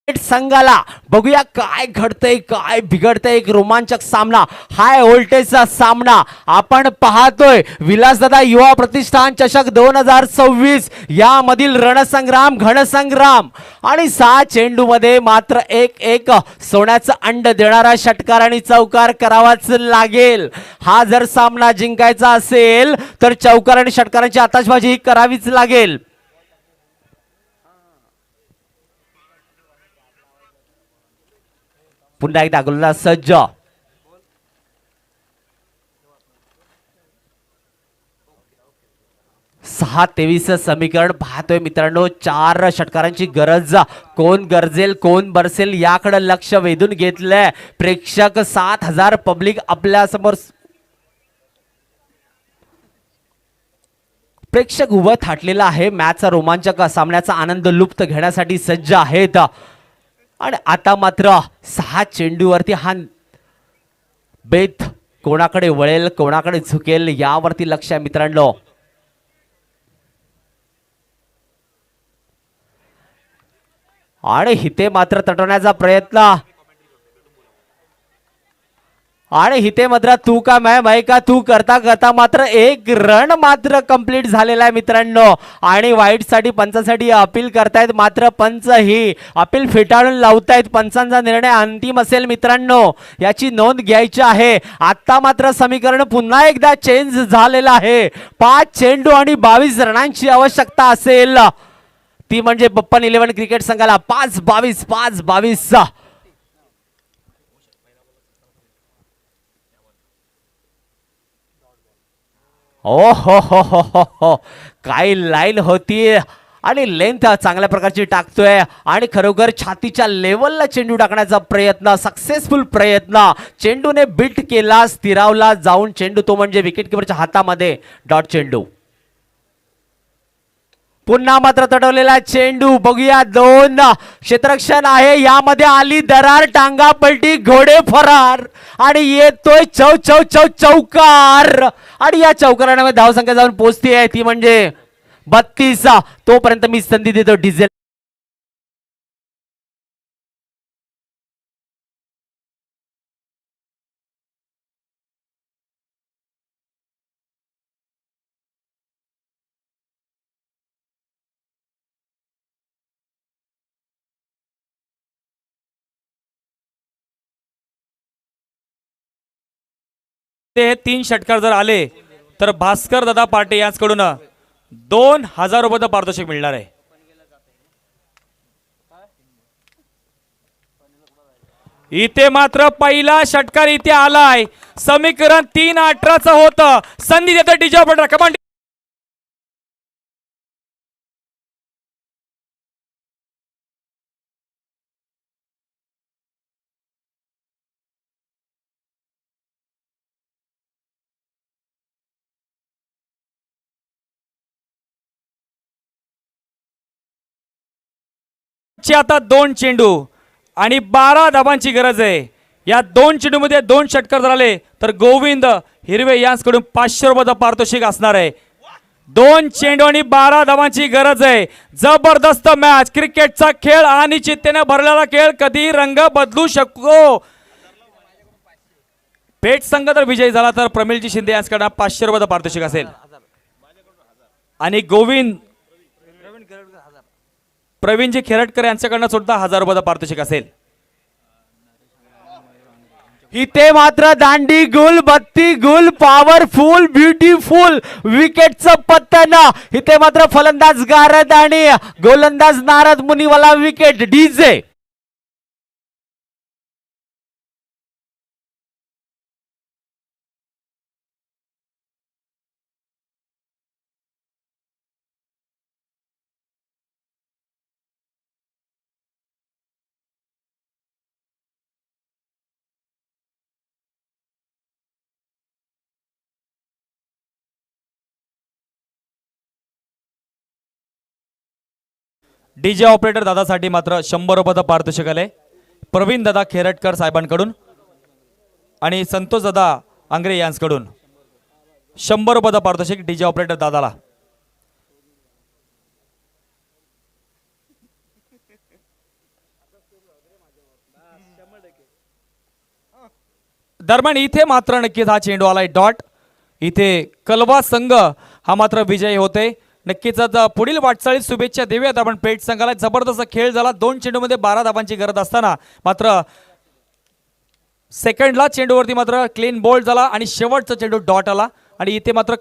संघाला बघूया काय घडतंय काय बिघडतंय. एक रोमांचक सामना, हाय व्होल्टेजचा सामना आपण पाहतोय. विलासदादा युवा प्रतिष्ठान चषक 2026 यामधील रणसंग्राम घनसंग्राम आणि 6 चेंडू मध्ये मात्र एक सोन्याचं अंड देणारा षटकार आणि चौकार करावाच लागेल. हा जर सामना जिंकायचा असेल तर चौकार आणि षटकारांची आतषबाजी ही करावीच लागेल. पुन्हा एकदा गोलंदाज सज्ज. 6-23 समीकरण पाहतोय मित्रांनो. 4 षटकारांची गरज. कोण गरजेल कोण बरसेल याकडे लक्ष वेधून घेतलंय प्रेक्षक. 7,000 पब्लिक आपल्या समोर. प्रेक्षक उभं थाटलेलं आहे. मॅचचा रोमांचक सामन्याचा आनंद लुप्त घेण्यासाठी सज्ज आहेत. आणि आता मात्र 6 चेंडूवरती हा बेत कोणाकडे वळेल कोणाकडे झुकेल यावरती लक्ष आहे मित्रांनो. आणि हिते मात्र तटवण्याचा प्रयत्न. आणि हिते मात्र तू का मैं का तू करता करता मात्र एक रन मात्र कंप्लीट झालेला आहे मित्रांनो. आणि वाईट साठी पंचासाठी अपील करतायत मात्र पंच ही अपील फेटाळून लावतायत. पंचांचा निर्णय अंतिम असेल मित्रांनो याची नोंद घ्यायची आहे. आता मात्र समीकरण पुन्हा एकदा चेंज झालेलं आहे. 5 चेंडू आणि 22 रनांची आवश्यकता असेल ती म्हणजे बप्पन 11 क्रिकेट संघाला. 5-22 ओ हो काय लाईन होती. आणि लेंथ चांगल्या प्रकारची टाकतोय. आणि खरोखर छातीच्या लेवलला चेंडू टाकण्याचा प्रयत्न, सक्सेसफुल प्रयत्न. चेंडूने बिट केला, स्थिरावला जाऊन चेंडू तो म्हणजे विकेट किपरच्या हातामध्ये डॉट चेंडू. पुन्हा मात्र तटवलेला चेंडू. बघूया 2 क्षेत्ररक्षण आहे. यामध्ये आली दरार, टांगा पलटी, घोडे फरार आणि येतोय चौकार. आणि या चौकारामध्ये धावसंख्या जाऊन पोहोचती आहे ती म्हणजे 32. तोपर्यंत मी संधी देतो डिझेल. ते 3 षटकार जर आले तर भास्कर दादा पाटे यांच्याकडून 2,000 रुपयाचं पारितोषिक मिळणार आहे. इथे मात्र पहिला षटकार इथे आलाय. समीकरण 3-18 होतं. संधी देतो डीजे ऑपरेटर. कमांड आता 2 चेंडू आणि 12 धाबांची गरज आहे. या 2 चेंडू मध्ये 2 षटकार झाले तर गोविंद हिरवे यांच्याकडून 500 रुपयाचं पारितोषिक असणार आहे. 2 चेंडू आणि 12 धाबांची गरज आहे. जबरदस्त मॅच. क्रिकेटचा खेळ अनिश्चिततेने भरलेला खेळ कधी रंग बदलू शकतो. पेट संघ जर विजयी झाला तर प्रमिलजी शिंदे यांच्याकडे 500 रुपयाचं पारितोषिक असेल. आणि गोविंद प्रवीणजी खेरटकर यांच्याकडनं सुद्धा 1000 रुपयाचं पारितोषिक असेल. इथे मात्र दांडी गुल, बत्ती गुल, पॉवरफुल, ब्युटिफुल विकेटचं पतन. इथे मात्र फलंदाज गारद आणि गोलंदाज नारद मुनीवाला विकेट. डीजे डीजे ऑपरेटर दादासाठी मात्र 100 रुपयाचं पारितोषिक आले प्रवीण दादा खेरटकर साहेबांकडून आणि संतोष दादा आंग्रे यांच्याकडून. 100 रुपयाचं पारितोषिक डीजे ऑपरेटर दादाला. दरम्यान इथे मात्र नक्कीच हा चेंडू आलाय डॉट. इथे कलवा संघ हा मात्र विजयी होते. नक्कीच आता पुढील वाटचाळीत शुभेच्छा देऊयात आपण पेठ संघाला. जबरदस्त खेळ झाला. 2 चेंडूमध्ये 12 धावांची गरज असताना मात्र सेकंडला चेंडूवरती मात्र क्लीन बोल्ड झाला आणि शेवटचा चेंडू डॉट आला आणि इथे मात्र